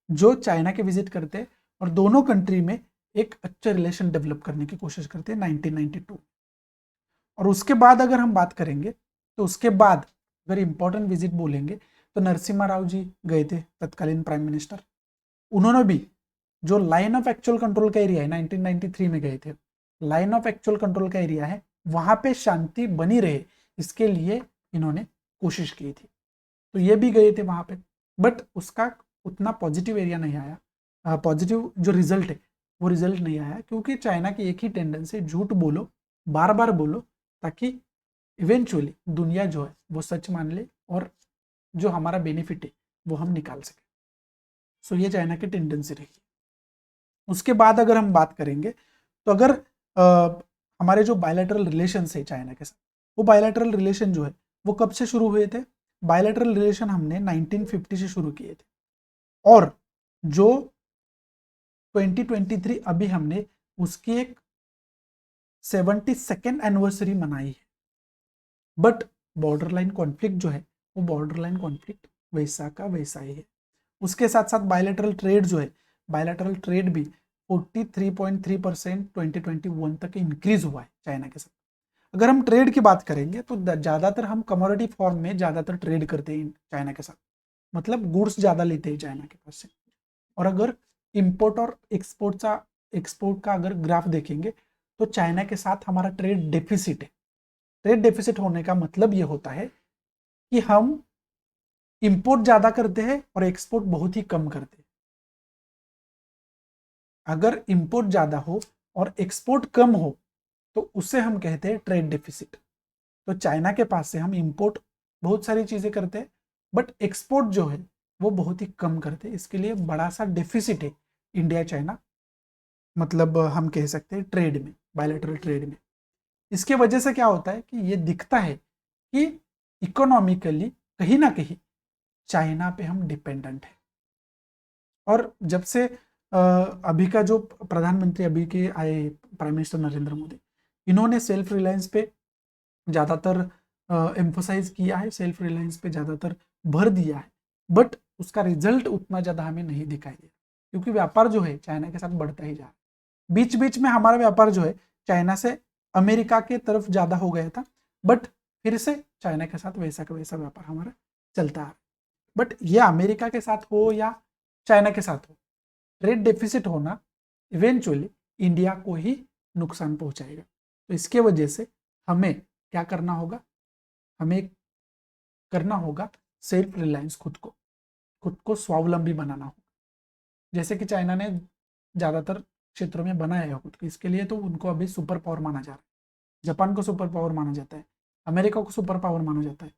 Speaker 1: जो चाइना के विजिट करते और दोनों कंट्री में एक अच्छा रिलेशन डेवलप करने की कोशिश करते हैं 1992। और उसके बाद अगर हम बात करेंगे तो उसके बाद अगर इंपॉर्टेंट विजिट बोलेंगे तो नरसिम्हा राव जी गए थे, तत्कालीन प्राइम मिनिस्टर। उन्होंने भी जो लाइन ऑफ एक्चुअल कंट्रोल का एरिया है 1993 में गए थे, लाइन ऑफ एक्चुअल कंट्रोल का एरिया है, वहां पे शांति बनी रहे इसके लिए इन्होंने कोशिश की थी। तो ये भी गए थे वहां पे, बट उसका उतना पॉजिटिव एरिया नहीं आया, पॉजिटिव जो रिजल्ट है वो रिजल्ट नहीं आया, क्योंकि चाइना की एक ही टेंडेंसी, झूठ बोलो, बार बार बोलो, ताकि इवेंचुअली दुनिया जो है वो सच मान ले और जो हमारा बेनिफिट है वो हम निकाल सके। सो ये चाइना की टेंडेंसी रही। उसके बाद अगर हम बात करेंगे तो अगर हमारे जो बायलैटरल रिलेशन है चाइना के साथ, वो बायलैटरल रिलेशन जो है वो कब से शुरू हुए थे? बायलैटरल रिलेशन हमने 1950 से शुरू किए थे, और जो 2023 अभी हमने उसकी एक 72nd एनिवर्सरी मनाई है। बट बॉर्डर लाइन कॉन्फ्लिक्ट जो है वो बॉर्डर लाइन कॉन्फ्लिक्ट वैसा का वैसा ही है। उसके साथ साथ बायलैटरल ट्रेड जो है, बायलैटरल ट्रेड भी 43.3% 2021 तक इंक्रीज हुआ है चाइना के साथ। अगर हम ट्रेड की बात करेंगे तो ज़्यादातर हम कमोडिटी फॉर्म में ज़्यादातर ट्रेड करते हैं चाइना के साथ, मतलब गुड्स ज़्यादा लेते हैं चाइना के पास से। और अगर इंपोर्ट और एक्सपोर्ट का अगर ग्राफ देखेंगे तो चाइना के साथ हमारा ट्रेड डेफिसिट है। ट्रेड डेफिसिट होने का मतलब ये होता है कि हम इंपोर्ट ज्यादा करते हैं और एक्सपोर्ट बहुत ही कम करते हैं। अगर इंपोर्ट ज्यादा हो और एक्सपोर्ट कम हो तो उसे हम कहते हैं ट्रेड डेफिसिट। तो चाइना के पास से हम इंपोर्ट बहुत सारी चीजें करते हैं, बट एक्सपोर्ट जो है वो बहुत ही कम करते हैं। इसके लिए बड़ा सा डेफिसिट है इंडिया चाइना, मतलब हम कह सकते हैं ट्रेड में, बायलैटरल ट्रेड में। इसके वजह से क्या होता है कि ये दिखता है कि इकोनॉमिकली कहीं ना कहीं चाइना पे हम डिपेंडेंट है। और जब से अभी का जो प्रधानमंत्री अभी के आए प्राइम मिनिस्टर नरेंद्र मोदी, इन्होंने सेल्फ रिलायंस पे ज़्यादातर एम्फोसाइज किया है, सेल्फ रिलायंस पे ज़्यादातर भर दिया है, बट उसका रिजल्ट उतना ज़्यादा हमें नहीं दिखाई दिया, क्योंकि व्यापार जो है चाइना के साथ बढ़ता ही जा रहा है। बीच बीच में हमारा व्यापार जो है चाइना से अमेरिका के तरफ ज़्यादा हो गया था, बट फिर से चाइना के साथ वैसा का वैसा व्यापार हमारा चलता है। बट ये अमेरिका के साथ हो या चाइना के साथ हो, ट्रेड डेफिसिट होना इवेंचुअली इंडिया को ही नुकसान पहुंचाएगा। तो इसके वजह से हमें क्या करना होगा? हमें करना होगा सेल्फ रिलायंस, खुद को स्वावलंबी बनाना होगा। जैसे कि चाइना ने ज़्यादातर क्षेत्रों में बनाया है खुद को, इसके लिए तो उनको अभी सुपर पावर माना जा रहा है। जापान को सुपर पावर माना जाता है, अमेरिका को सुपर पावर माना जाता है,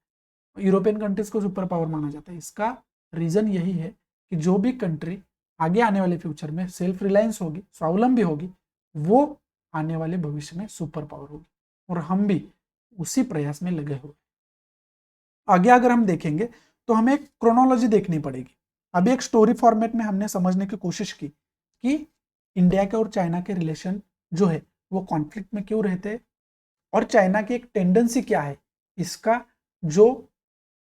Speaker 1: यूरोपियन कंट्रीज को सुपर पावर माना जाता है। इसका रीजन यही है कि जो भी कंट्री आगे आने वाले फ्यूचर में सेल्फ रिलायंस होगी, स्वावलंबी होगी, वो आने वाले भविष्य में सुपर पावर होगी, और हम भी उसी प्रयास में लगे हुए। आगे अगर हम देखेंगे तो हमें एक क्रोनोलॉजी देखनी पड़ेगी। अभी एक स्टोरी फॉर्मेट में हमने समझने की कोशिश की कि इंडिया के और चाइना के रिलेशन जो है वो कॉन्फ्लिक्ट में क्यों रहते हैं, और चाइना की एक टेंडेंसी क्या है, इसका जो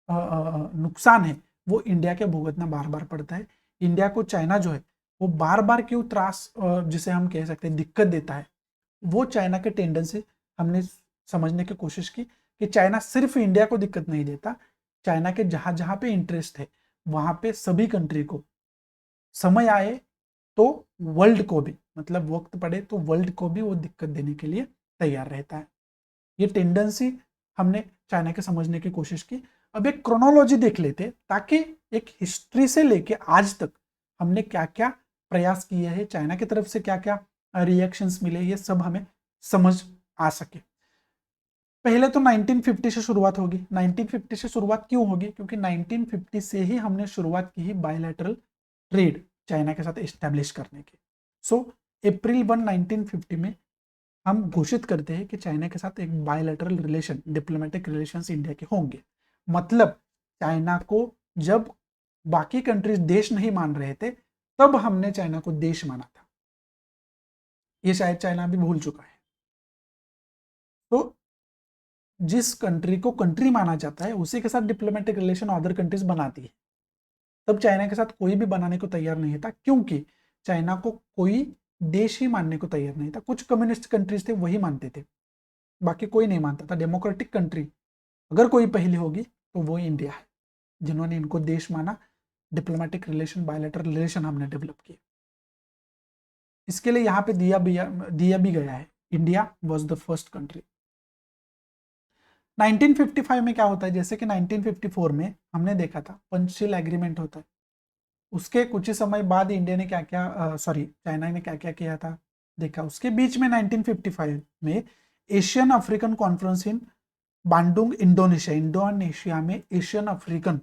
Speaker 1: नुकसान है वो इंडिया के भुगतना बार बार पड़ता है। इंडिया को चाइना जो है वो बार बार क्यों त्रास, जिसे हम कह सकते हैं दिक्कत देता है, वो चाइना के टेंडेंसी हमने समझने की कोशिश की कि चाइना सिर्फ इंडिया को दिक्कत नहीं देता, चाइना के जहां जहां पे इंटरेस्ट है वहां पे सभी कंट्री को समय आए तो वर्ल्ड को भी, मतलब वक्त पड़े तो वर्ल्ड को भी वो दिक्कत देने के लिए तैयार रहता है। ये टेंडेंसी हमने चाइना के समझने की कोशिश की। अब एक क्रोनोलॉजी देख लेते ताकि एक हिस्ट्री से लेके आज तक हमने क्या क्या प्रयास किए हैं, चाइना की तरफ से क्या क्या रिएक्शंस मिले, ये सब हमें समझ आ सके। पहले तो 1950 से शुरुआत होगी। 1950 से शुरुआत क्यों होगी? क्योंकि 1950 से ही हमने शुरुआत की ही बायलैटरल ट्रेड चाइना के साथ एस्टेब्लिश करने की। सो अप्रैल 1, 1950 में हम घोषित करते हैं कि चाइना के साथ एक bilateral relation, diplomatic relations India के होंगे। मतलब चाइना को जब बाकी कंट्रीज देश नहीं मान रहे थे, तब हमने चाइना को देश माना था। ये शायद चाइना भी भूल चुका है। तो जिस कंट्री को कंट्री माना जाता है उसी के साथ डिप्लोमेटिक रिलेशन अदर कंट्रीज बनाती है। तब चाइना के साथ कोई भी बनाने को तैयार नहीं था, क्योंकि चाइना को कोई देश ही मानने को तैयार नहीं था। कुछ कम्युनिस्ट कंट्रीज थे वही मानते थे, बाकी कोई नहीं मानता था। डेमोक्रेटिक कंट्री अगर कोई पहली होगी तो वो इंडिया है, जिन्होंने इनको देश माना। डिप्लोमेटिक रिलेशन, बायलैटरल रिलेशन हमने डेवलप किए। इसके लिए यहाँ पे दिया भी गया है, India was the first country. 1955 में क्या होता है? जैसे कि 1954 में हमने देखा था पंचशील एग्रीमेंट होता है। उसके कुछ ही समय बाद इंडिया ने क्या क्या चाइना ने क्या क्या किया था देखा। उसके बीच में 1955 में Asian African conference in Bandung, Indonesia में एशियन अफ्रीकन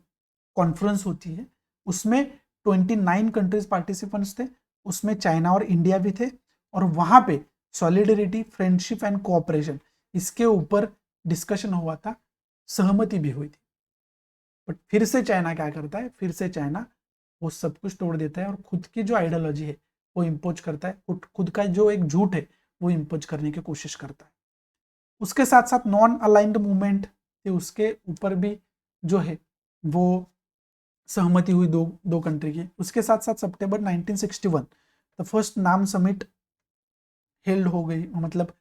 Speaker 1: कॉन्फ्रेंस होती है। उसमें 29 कंट्रीज पार्टिसिपेंट्स थे, उसमें चाइना और इंडिया भी थे। और वहां पे सॉलिडरिटी, फ्रेंडशिप एंड कोऑपरेशन, इसके ऊपर डिस्कशन हुआ था, सहमति भी हुई थी। बट फिर से चाइना क्या करता है? फिर से चाइना वो सब कुछ तोड़ देता है और खुद की जो आइडियोलॉजी है वो इम्पोज करता है, खुद का जो एक झूठ है वो इम्पोज करने की कोशिश करता है। उसके साथ साथ नॉन अलाइंड मूवमेंट थे, उसके ऊपर भी जो है वो सहमति हुई दो दो कंट्री की। उसके साथ साथ सितंबर 1961 द फर्स्ट नाम समिट हेल्ड हो गई, मतलब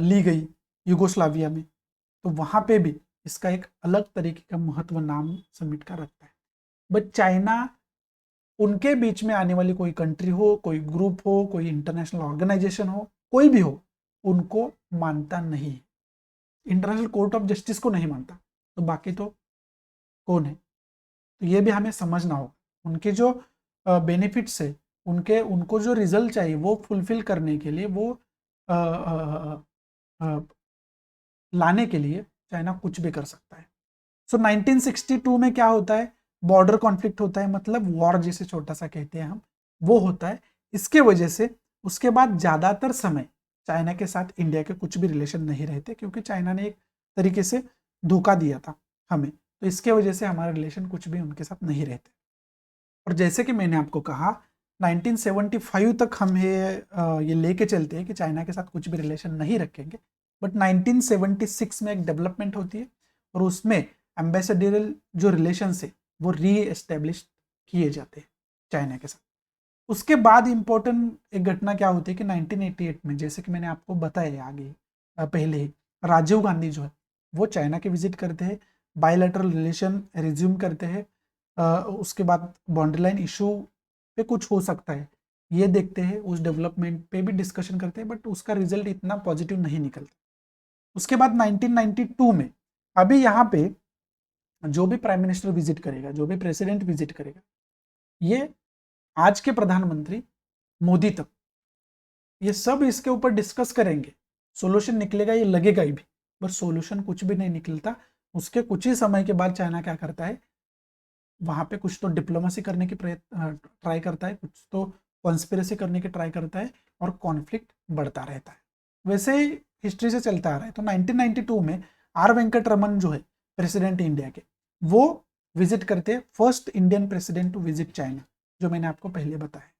Speaker 1: ली गई यूगोस्लाविया में। तो वहां पे भी इसका एक अलग तरीके का महत्व नाम समिट का रखता है। बट चाइना, उनके बीच में आने वाली कोई कंट्री हो, कोई ग्रुप हो, कोई इंटरनेशनल ऑर्गेनाइजेशन हो, कोई भी हो, उनको मानता नहीं है। इंटरनेशनल कोर्ट ऑफ जस्टिस को नहीं मानता, तो बाकी तो कौन है? तो ये भी हमें समझना होगा। उनके जो बेनिफिट्स है, उनको जो रिजल्ट चाहिए वो फुलफिल करने के लिए, वो आ, आ, आ, लाने के लिए चाइना कुछ भी कर सकता है। सो 1962 में क्या होता है? बॉर्डर कॉन्फ्लिक्ट होता है, मतलब वॉर जिसे छोटा सा कहते हैं हम, वो होता है। इसके वजह से उसके बाद ज्यादातर समय चाइना के साथ इंडिया के कुछ भी रिलेशन नहीं रहते, क्योंकि चाइना ने एक तरीके से धोखा दिया था हमें। तो इसके वजह से हमारे रिलेशन कुछ भी उनके साथ नहीं रहते। और जैसे कि मैंने आपको कहा 1975 तक हम ये लेके चलते हैं कि चाइना के साथ कुछ भी रिलेशन नहीं रखेंगे। बट 1976 में एक डेवलपमेंट होती है और उसमें एम्बेसडरियल जो रिलेशन है वो री एस्टेब्लिश किए जाते हैं चाइना के साथ। उसके बाद इंपॉर्टेंट एक घटना क्या होती है कि 1988 में, जैसे कि मैंने आपको बताया आगे पहले ही, राजीव गांधी जो है वो चाइना के विजिट करते हैं, बायलैटरल रिलेशन रिज्यूम करते हैं। उसके बाद बाउंड्री लाइन इशू पे कुछ हो सकता है ये देखते हैं, उस डेवलपमेंट पे भी डिस्कशन करते हैं, बट उसका रिजल्ट इतना पॉजिटिव नहीं निकलता। उसके बाद 1992 में, अभी यहाँ पे जो भी प्राइम मिनिस्टर विजिट करेगा, जो भी प्रेसिडेंट विजिट करेगा, ये आज के प्रधानमंत्री मोदी तक, ये सब इसके ऊपर डिस्कस करेंगे। सोल्यूशन निकलेगा ये लगेगा ही भी, बट सोल्यूशन कुछ भी नहीं निकलता। उसके कुछ ही समय के बाद चाइना क्या करता है? वहां पे कुछ तो डिप्लोमेसी करने की ट्राई करता है, कुछ तो कॉन्स्पिरेसी करने की ट्राई करता है, और कॉन्फ्लिक्ट बढ़ता रहता है। वैसे ही हिस्ट्री से चलता आ रहा है। तो 1992 में आर वेंकट रमन जो है प्रेसिडेंट इंडिया के, वो विजिट करते हैं, first Indian president to visit China, जो मैंने आपको पहले बताया।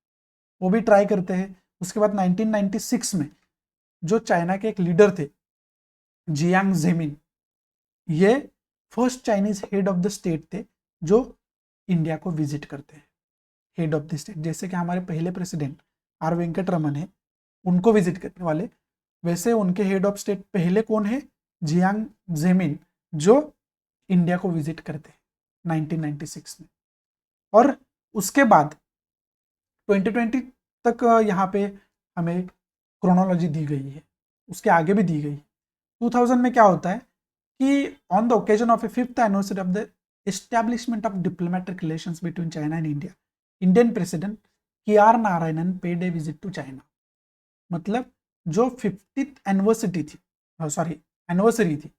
Speaker 1: वो भी ट्राई करते हैं। उसके बाद 1996 में जो चाइना के एक लीडर थे, जियांग जेमिन, ये first Chinese head of the state थे जो इंडिया को विजिट करते हैं, हेड ऑफ द स्टेट। जैसे कि हमारे पहले प्रेसिडेंट आर वेंकट रमन है, उनको विजिट करने वाले, वैसे उनके हेड ऑफ स्टेट पहले कौन है? जियांग जेमिन, जो इंडिया को विजिट करते हैं 1996 में। और उसके बाद 2020 तक यहाँ पे हमें क्रोनोलॉजी दी गई है, उसके आगे भी दी गई है। 2000 में क्या होता है कि on the occasion of a 5th anniversary of the establishment of diplomatic relations between China and India, Indian president KR Narayanan paid a visit to China. मतलब जो 50th एनिवर्सरी थी, सॉरी एनिवर्सरी थी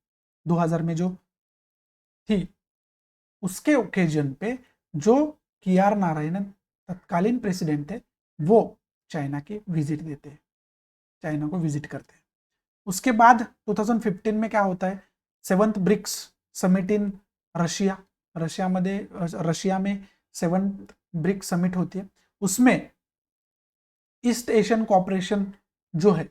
Speaker 1: 2000 में जो थी, उसके ओकेजन पे जो KR नारायणन तत्कालीन प्रेसिडेंट थे वो चाइना के विजिट देते हैं, चाइना को विजिट करते हैं। उसके बाद 2015 में क्या होता है, 7th BRICS summit in Russia, Russia में 7th ब्रिक्स समिट होती है। उसमें ईस्ट एशियन कॉपरेशन जो है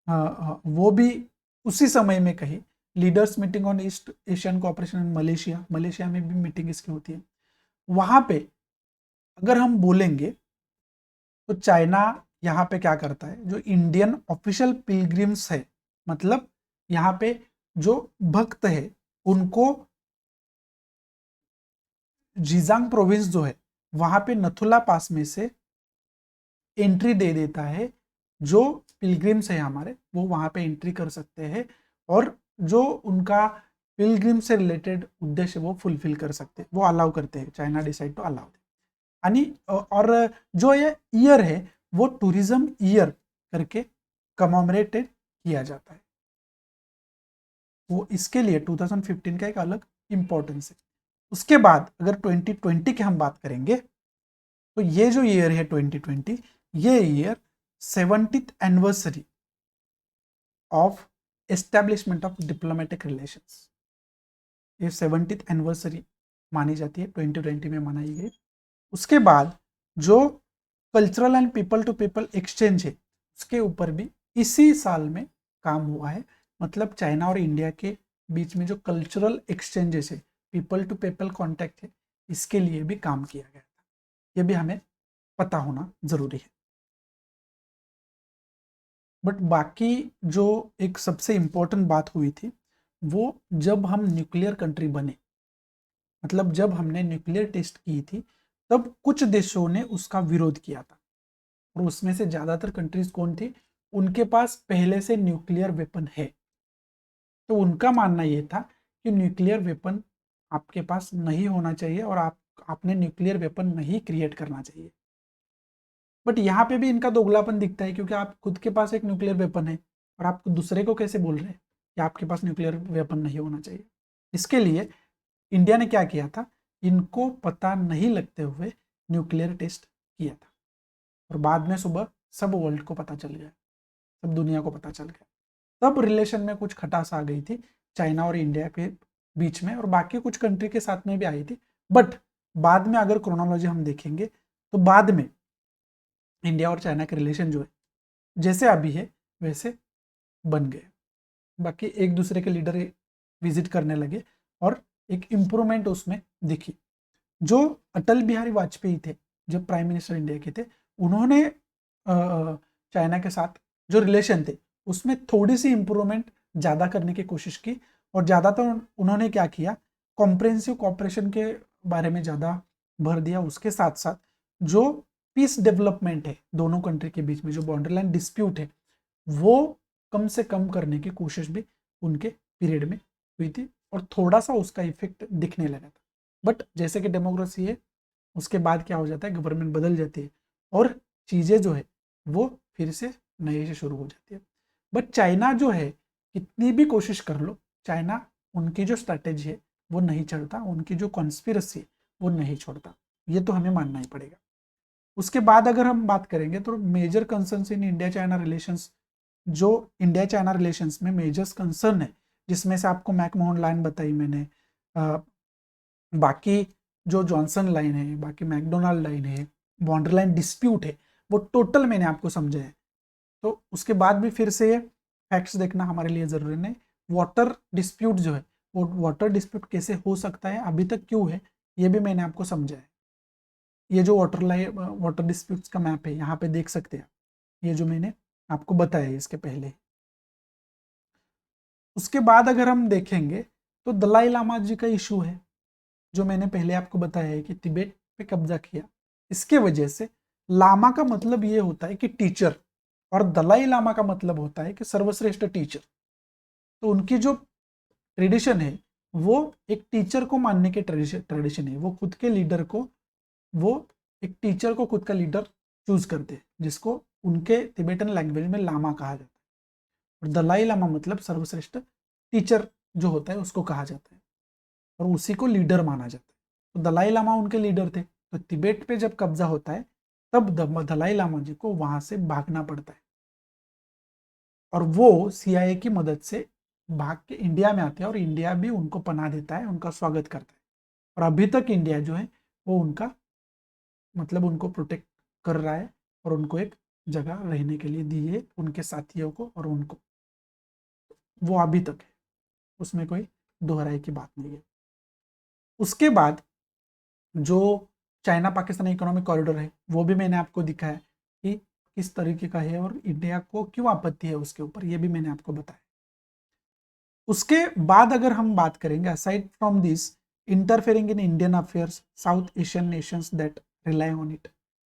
Speaker 1: वो भी उसी समय में कही, leaders meeting on east Asian cooperation in Malaysia, Malaysia में भी मीटिंग इसकी होती है। वहां पे अगर हम बोलेंगे तो चाइना यहाँ पे क्या करता है, जो इंडियन ऑफिशियल पिलग्रिम्स है, मतलब यहाँ पे जो भक्त है उनको जीजांग प्रोविंस जो है वहां पे नथुला पास में से एंट्री दे देता है। जो पिलग्रिम्स है हमारे वो वहां पे एंट्री कर सकते हैं और जो उनका पिलग्रिम से रिलेटेड उद्देश्य वो फुलफिल कर सकते हैं, वो अलाउ करते हैं, चाइना डिसाइड टू अलाउ। आणि और जो ये ईयर है वो टूरिज्म ईयर करके कमोमरेटेड किया जाता है, वो इसके लिए 2015 का एक अलग इंपॉर्टेंस है। उसके बाद अगर 2020 की हम बात करेंगे तो ये जो ईयर है 2020, ये year 70th anniversary of establishment of diplomatic relations, ये 70th एनिवर्सरी मानी जाती है, 2020 में मनाई गई। उसके बाद जो cultural and people to people exchange है उसके ऊपर भी इसी साल में काम हुआ है। मतलब चाइना और इंडिया के बीच में जो कल्चरल एक्सचेंजेस है, पीपल टू पीपल कॉन्टैक्ट है, इसके लिए भी काम किया गया था, ये भी हमें पता होना जरूरी है। बट बाकी जो एक सबसे इंपॉर्टेंट बात हुई थी वो जब हम न्यूक्लियर कंट्री बने, मतलब जब हमने न्यूक्लियर टेस्ट की थी तब कुछ देशों ने उसका विरोध किया था, और उसमें से ज्यादातर कंट्रीज कौन थी, उनके पास पहले से न्यूक्लियर वेपन है। तो उनका मानना यह था कि न्यूक्लियर वेपन आपके पास नहीं होना चाहिए और आपने न्यूक्लियर वेपन नहीं क्रिएट करना चाहिए। बट यहाँ पे भी इनका दोगलापन दिखता है, क्योंकि आप खुद के पास एक न्यूक्लियर वेपन है और आप दूसरे को कैसे बोल रहे हैं कि आपके पास न्यूक्लियर वेपन नहीं होना चाहिए। इसके लिए इंडिया ने क्या किया था, इनको पता नहीं लगते हुए न्यूक्लियर टेस्ट किया था, और बाद में सुबह सब वर्ल्ड को पता चल गया, सब दुनिया को पता चल गया। तब रिलेशन में कुछ खटास आ गई थी चाइना और इंडिया के बीच में, और बाकी कुछ कंट्री के साथ में भी आई थी। बट बाद में अगर क्रोनोलॉजी हम देखेंगे तो बाद में इंडिया और चाइना के रिलेशन जो है जैसे अभी है वैसे बन गए। बाकी एक दूसरे के लीडर विजिट करने लगे और एक इम्प्रूवमेंट उसमें दिखी। जो अटल बिहारी वाजपेयी थे, जब प्राइम मिनिस्टर इंडिया के थे, उन्होंने चाइना के साथ जो रिलेशन थे उसमें थोड़ी सी इम्प्रूवमेंट ज़्यादा करने की कोशिश की, और ज़्यादातर उन्होंने क्या किया, कॉम्प्रिहेंसिव कॉपरेशन के बारे में ज़्यादा भर दिया। उसके साथ साथ जो पीस डेवलपमेंट है दोनों कंट्री के बीच में, जो बॉर्डर लाइन डिस्प्यूट है, वो कम से कम करने की कोशिश भी उनके पीरियड में हुई थी, और थोड़ा सा उसका इफेक्ट दिखने लगा था। बट जैसे कि डेमोक्रेसी है, उसके बाद क्या हो जाता है, गवर्नमेंट बदल जाती है और चीज़ें जो है वो फिर से नए से शुरू हो जाती है। बट चाइना जो है, कितनी भी कोशिश कर लो, चाइना उनकी जो स्ट्रैटेजी है वो नहीं चलता, उनकी जो कॉन्स्पिरसी है वो नहीं छोड़ता, ये तो हमें मानना ही पड़ेगा। उसके बाद अगर हम बात करेंगे तो major concerns in India China relations, जो इंडिया चाइना रिलेशंस में मेजर्स कंसर्न है, जिसमें से आपको मैकमोहन लाइन बताई मैंने, बाकी जो जॉनसन लाइन है, बाकी मैकडोनाल्ड लाइन है, बॉर्डर लाइन डिस्प्यूट है, वो टोटल मैंने आपको समझा है। तो उसके बाद भी फिर से फैक्ट्स देखना हमारे लिए ज़रूरी नहीं। वाटर डिस्प्यूट जो है, वो वाटर डिस्प्यूट कैसे हो सकता है, अभी तक क्यों है, ये भी मैंने आपको समझा है। ये जो वाटर डिस्प्यूट्स का मैप है यहाँ पे देख सकते हैं, ये जो मैंने आपको बताया इसके पहले। उसके बाद अगर हम देखेंगे तो दलाई लामा जी का इशू है, जो मैंने पहले आपको बताया है कि तिब्बत पे कब्जा किया। इसके वजह से लामा का मतलब ये होता है कि टीचर, और दलाई लामा का मतलब होता है कि सर्वश्रेष्ठ टीचर। तो उनकी जो ट्रेडिशन है वो एक टीचर को मानने के ट्रेडिशन है। वो खुद के लीडर को, वो एक टीचर को खुद का लीडर चूज करते हैं, जिसको उनके तिब्बतन लैंग्वेज में लामा कहा जाता है। और दलाई लामा मतलब सर्वश्रेष्ठ टीचर जो होता है उसको कहा जाता है, और उसी को लीडर माना जाता है। तो दलाई लामा उनके लीडर थे। तो तिब्बत पे जब कब्जा होता है तब दलाई लामा जी को वहां से भागना पड़ता है, और वो सीआईए की मदद से भाग के इंडिया में आते हैं, और इंडिया भी उनको पनाह देता है, उनका स्वागत करता है। और अभी तक इंडिया जो है वो उनका मतलब उनको प्रोटेक्ट कर रहा है, और उनको एक जगह रहने के लिए दी है, उनके साथियों को और उनको। वो अभी तक है, उसमें कोई दोहराई की बात नहीं है। उसके बाद जो चाइना पाकिस्तान इकोनॉमिक कॉरिडोर है वो भी मैंने आपको दिखाया कि किस तरीके का है, और इंडिया को क्यों आपत्ति है उसके ऊपर, ये भी मैंने आपको बताया। उसके बाद अगर हम बात करेंगे, aside from this interfering in Indian affairs south Asian Nations that rely on it,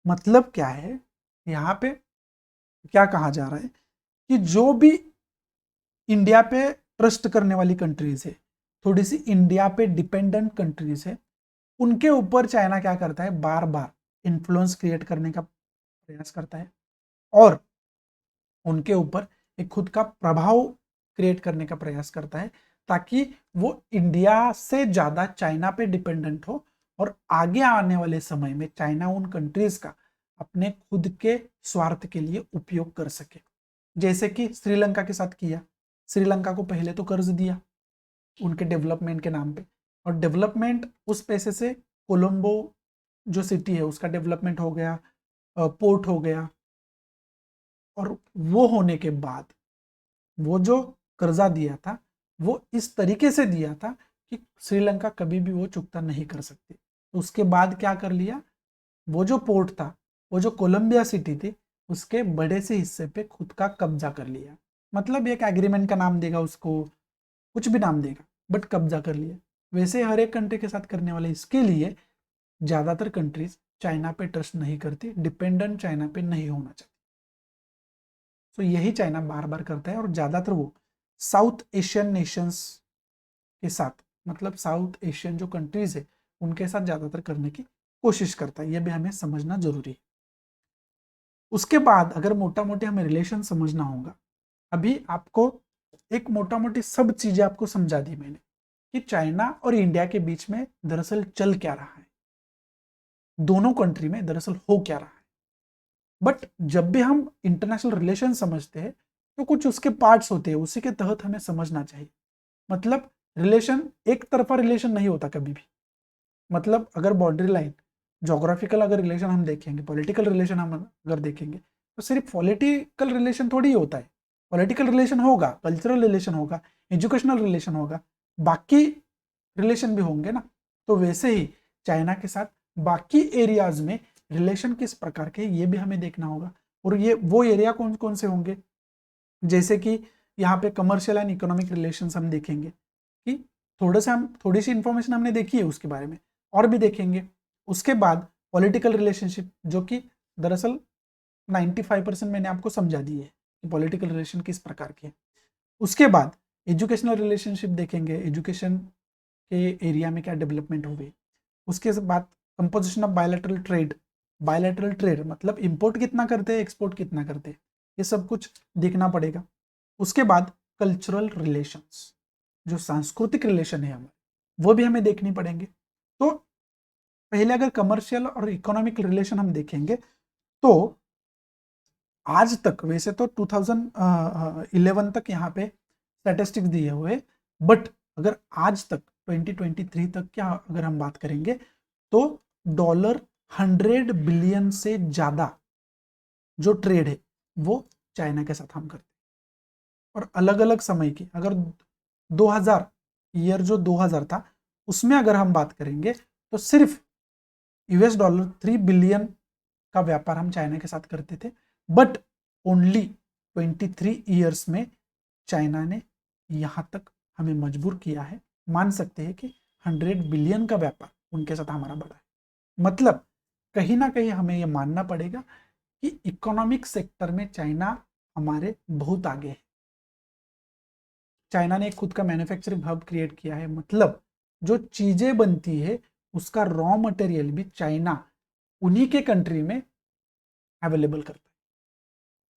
Speaker 1: मतलब क्या है यहाँ पे, क्या कहा जा रहा है कि जो भी इंडिया पे ट्रस्ट करने वाली कंट्रीज है, थोड़ी सी इंडिया पे डिपेंडेंट कंट्रीज है, उनके ऊपर चाइना क्या करता है, बार बार इन्फ्लुएंस क्रिएट करने का प्रयास करता है, और उनके ऊपर एक खुद का प्रभाव क्रिएट करने का प्रयास करता है, ताकि वो इंडिया से ज्यादा चाइना पे डिपेंडेंट हो, और आगे आने वाले समय में चाइना उन कंट्रीज का अपने खुद के स्वार्थ के लिए उपयोग कर सके। जैसे कि श्रीलंका के साथ किया। श्रीलंका को पहले तो कर्ज दिया उनके डेवलपमेंट के नाम पे, और डेवलपमेंट उस पैसे से कोलंबो जो सिटी है उसका डेवलपमेंट हो गया, पोर्ट हो गया, और वो होने के बाद वो जो कर्जा दिया था वो इस तरीके से दिया था कि श्रीलंका कभी भी वो चुकता नहीं कर सकती। तो उसके बाद क्या कर लिया, वो जो पोर्ट था, वो जो कोलंबिया सिटी थी, उसके बड़े से हिस्से पे खुद का कब्जा कर लिया। मतलब एक एग्रीमेंट का नाम देगा उसको, कुछ भी नाम देगा, बट कब्जा कर लिया। वैसे हर एक कंट्री के साथ करने वाले इसके लिए ज्यादातर कंट्रीज चाइना पे ट्रस्ट नहीं करती, डिपेंडेंट चाइना पे नहीं होना चाहती। तो यही चाइना बार बार करता है, और ज्यादातर वो साउथ एशियन नेशंस के साथ, मतलब साउथ एशियन जो कंट्रीज है उनके साथ ज्यादातर करने की कोशिश करता है। यह भी हमें समझना जरूरी है। उसके बाद अगर मोटा मोटी हमें रिलेशन समझना होगा, अभी आपको एक मोटा मोटी सब चीजें आपको समझा दी मैंने कि चाइना और इंडिया के बीच में दरअसल चल क्या रहा है, दोनों कंट्री में दरअसल हो क्या रहा है। बट जब भी हम इंटरनेशनल रिलेशन समझते हैं तो कुछ उसके पार्ट्स होते हैं, उसी के तहत हमें समझना चाहिए। मतलब रिलेशन एक तरफा रिलेशन नहीं होता कभी भी। मतलब अगर बाउंड्री लाइन, जोग्राफिकल अगर रिलेशन हम देखेंगे, पॉलिटिकल रिलेशन हम अगर देखेंगे, तो सिर्फ पॉलिटिकल रिलेशन थोड़ी होता है। पॉलिटिकल रिलेशन होगा, कल्चरल रिलेशन होगा, एजुकेशनल रिलेशन होगा, बाकी रिलेशन भी होंगे ना। तो वैसे ही चाइना के साथ बाकी एरियाज में रिलेशन किस प्रकार के, ये भी हमें देखना होगा। और ये वो एरिया कौन कौन से होंगे, जैसे कि यहाँ पे कमर्शियल एंड इकोनॉमिक रिलेशंस हम देखेंगे कि थोड़ी सी इंफॉर्मेशन हमने देखी है उसके बारे में, और भी देखेंगे। उसके बाद पॉलिटिकल रिलेशनशिप, जो कि दरअसल 95% मैंने आपको समझा दी है कि पॉलिटिकल रिलेशन किस प्रकार के है। उसके बाद एजुकेशनल रिलेशनशिप देखेंगे, एजुकेशन के एरिया में क्या डेवलपमेंट हुए। उसके बाद composition of bilateral trade, bilateral trade मतलब इंपोर्ट कितना करते हैं, एक्सपोर्ट कितना करते हैं, ये सब कुछ देखना पड़ेगा। उसके बाद कल्चरल रिलेशंस, जो सांस्कृतिक रिलेशन है हमारे, वो भी हमें देखनी पड़ेंगे। तो पहले अगर कमर्शियल और इकोनॉमिक रिलेशन हम देखेंगे तो आज तक, वैसे तो 2011 तक यहाँ पे स्टैटिस्टिक्स दिए हुए, बट अगर आज तक 2023 तक क्या अगर हम बात करेंगे तो $100 बिलियन से ज्यादा जो ट्रेड है वो चाइना के साथ हम करते हैं। और अलग अलग समय की अगर 2000 ईयर जो 2000 था उसमें अगर हम बात करेंगे तो सिर्फ $3 बिलियन का व्यापार हम चाइना के साथ करते थे। बट ओनली 23 ईयर्स में चाइना ने यहां तक हमें मजबूर किया है, मान सकते हैं कि 100 बिलियन का व्यापार उनके साथ हमारा बढ़ा है। मतलब कहीं ना कहीं हमें यह मानना पड़ेगा कि इकोनॉमिक सेक्टर में चाइना हमारे बहुत आगे है। चाइना ने एक खुद का मैन्युफैक्चरिंग हब क्रिएट किया है, मतलब जो चीजें बनती है उसका रॉ मटेरियल भी चाइना उन्हीं के कंट्री में अवेलेबल करता है,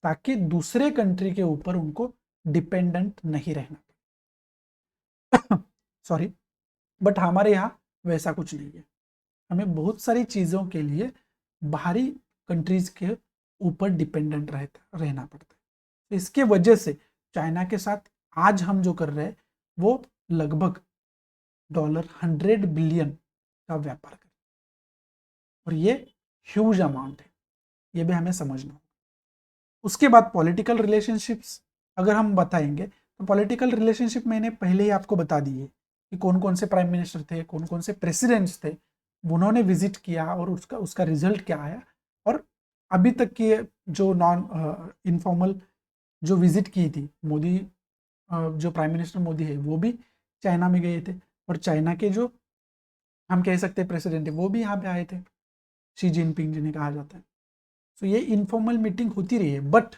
Speaker 1: ताकि दूसरे कंट्री के ऊपर उनको डिपेंडेंट नहीं रहना। सॉरी, बट हमारे यहाँ वैसा कुछ नहीं है। हमें बहुत सारी चीज़ों के लिए बाहरी कंट्रीज के ऊपर डिपेंडेंट रहना पड़ता है। इसके वजह से चाइना के साथ आज हम जो कर रहे हैं वो लगभग $100 बिलियन का व्यापार कर, और ये ह्यूज अमाउंट है, ये भी हमें समझना होगा। उसके बाद पॉलिटिकल रिलेशनशिप्स अगर हम बताएंगे तो पॉलिटिकल रिलेशनशिप मैंने पहले ही आपको बता दी है कि कौन कौन से प्राइम मिनिस्टर थे, कौन कौन से प्रेसिडेंट्स थे, उन्होंने विजिट किया और उसका रिजल्ट क्या आया। और अभी तक की जो नॉन इनफॉर्मल जो विजिट की थी मोदी, जो प्राइम मिनिस्टर मोदी है वो भी चाइना में गए थे, और चाइना के जो हम कह सकते हैं प्रेसिडेंट है वो भी यहाँ पे आए थे, शी जिनपिंग जिन्हें कहा जाता है। तो ये इनफॉर्मल मीटिंग होती रही है, बट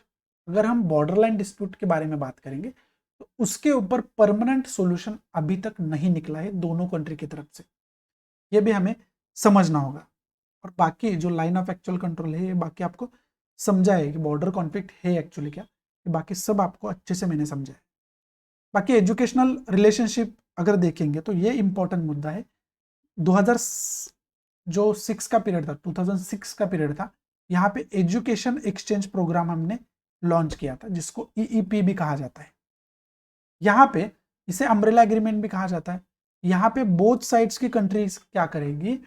Speaker 1: अगर हम बॉर्डर लाइन डिस्प्यूट के बारे में बात करेंगे तो उसके ऊपर परमानेंट सॉल्यूशन अभी तक नहीं निकला है दोनों कंट्री की तरफ से, ये भी हमें समझना होगा। और बाकी जो लाइन ऑफ एक्चुअल कंट्रोल है ये बाकी आपको समझा है कि बॉर्डर कॉन्फ्लिक्ट है एक्चुअली क्या, ये बाकी सब आपको अच्छे से मैंने समझा है। बाकी एजुकेशनल रिलेशनशिप अगर देखेंगे तो ये इंपॉर्टेंट मुद्दा है। 2006 का पीरियड था, 2006 का पीरियड था, यहाँ पे एजुकेशन एक्सचेंज प्रोग्राम हमने लॉन्च किया था जिसको ईईपी भी कहा जाता है। यहाँ पे इसे अम्ब्रेला एग्रीमेंट भी कहा जाता है। यहाँ पे बोथ साइड्स की कंट्रीज क्या करेगी,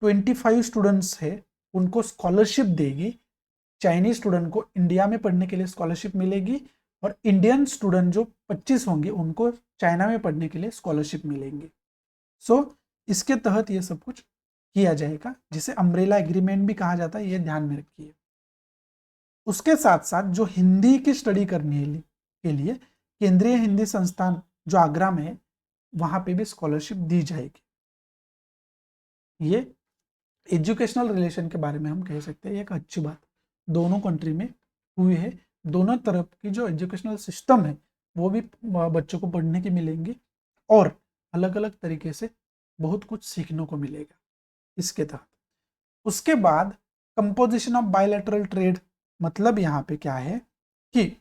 Speaker 1: 25 स्टूडेंट्स है उनको स्कॉलरशिप देगी, चाइनीज स्टूडेंट को इंडिया में पढ़ने के लिए स्कॉलरशिप मिलेगी, और इंडियन स्टूडेंट जो 25 होंगे उनको चाइना में पढ़ने के लिए स्कॉलरशिप मिलेंगे। सो इसके तहत ये सब कुछ किया जाएगा जिसे अम्ब्रेला एग्रीमेंट भी कहा जाता है, ये ध्यान में रखिए। उसके साथ साथ जो हिंदी की स्टडी करने के लिए केंद्रीय हिंदी संस्थान जो आगरा में है वहां पे भी स्कॉलरशिप दी जाएगी। ये एजुकेशनल रिलेशन के बारे में हम कह सकते हैं एक अच्छी बात दोनों कंट्री में हुई है। दोनों तरफ की जो एजुकेशनल सिस्टम है वो भी बच्चों को पढ़ने की मिलेंगी और अलग अलग तरीके से बहुत कुछ सीखने को मिलेगा इसके तहत। उसके बाद कंपोजिशन ऑफ बायलैटरल ट्रेड, मतलब यहाँ पे क्या है कि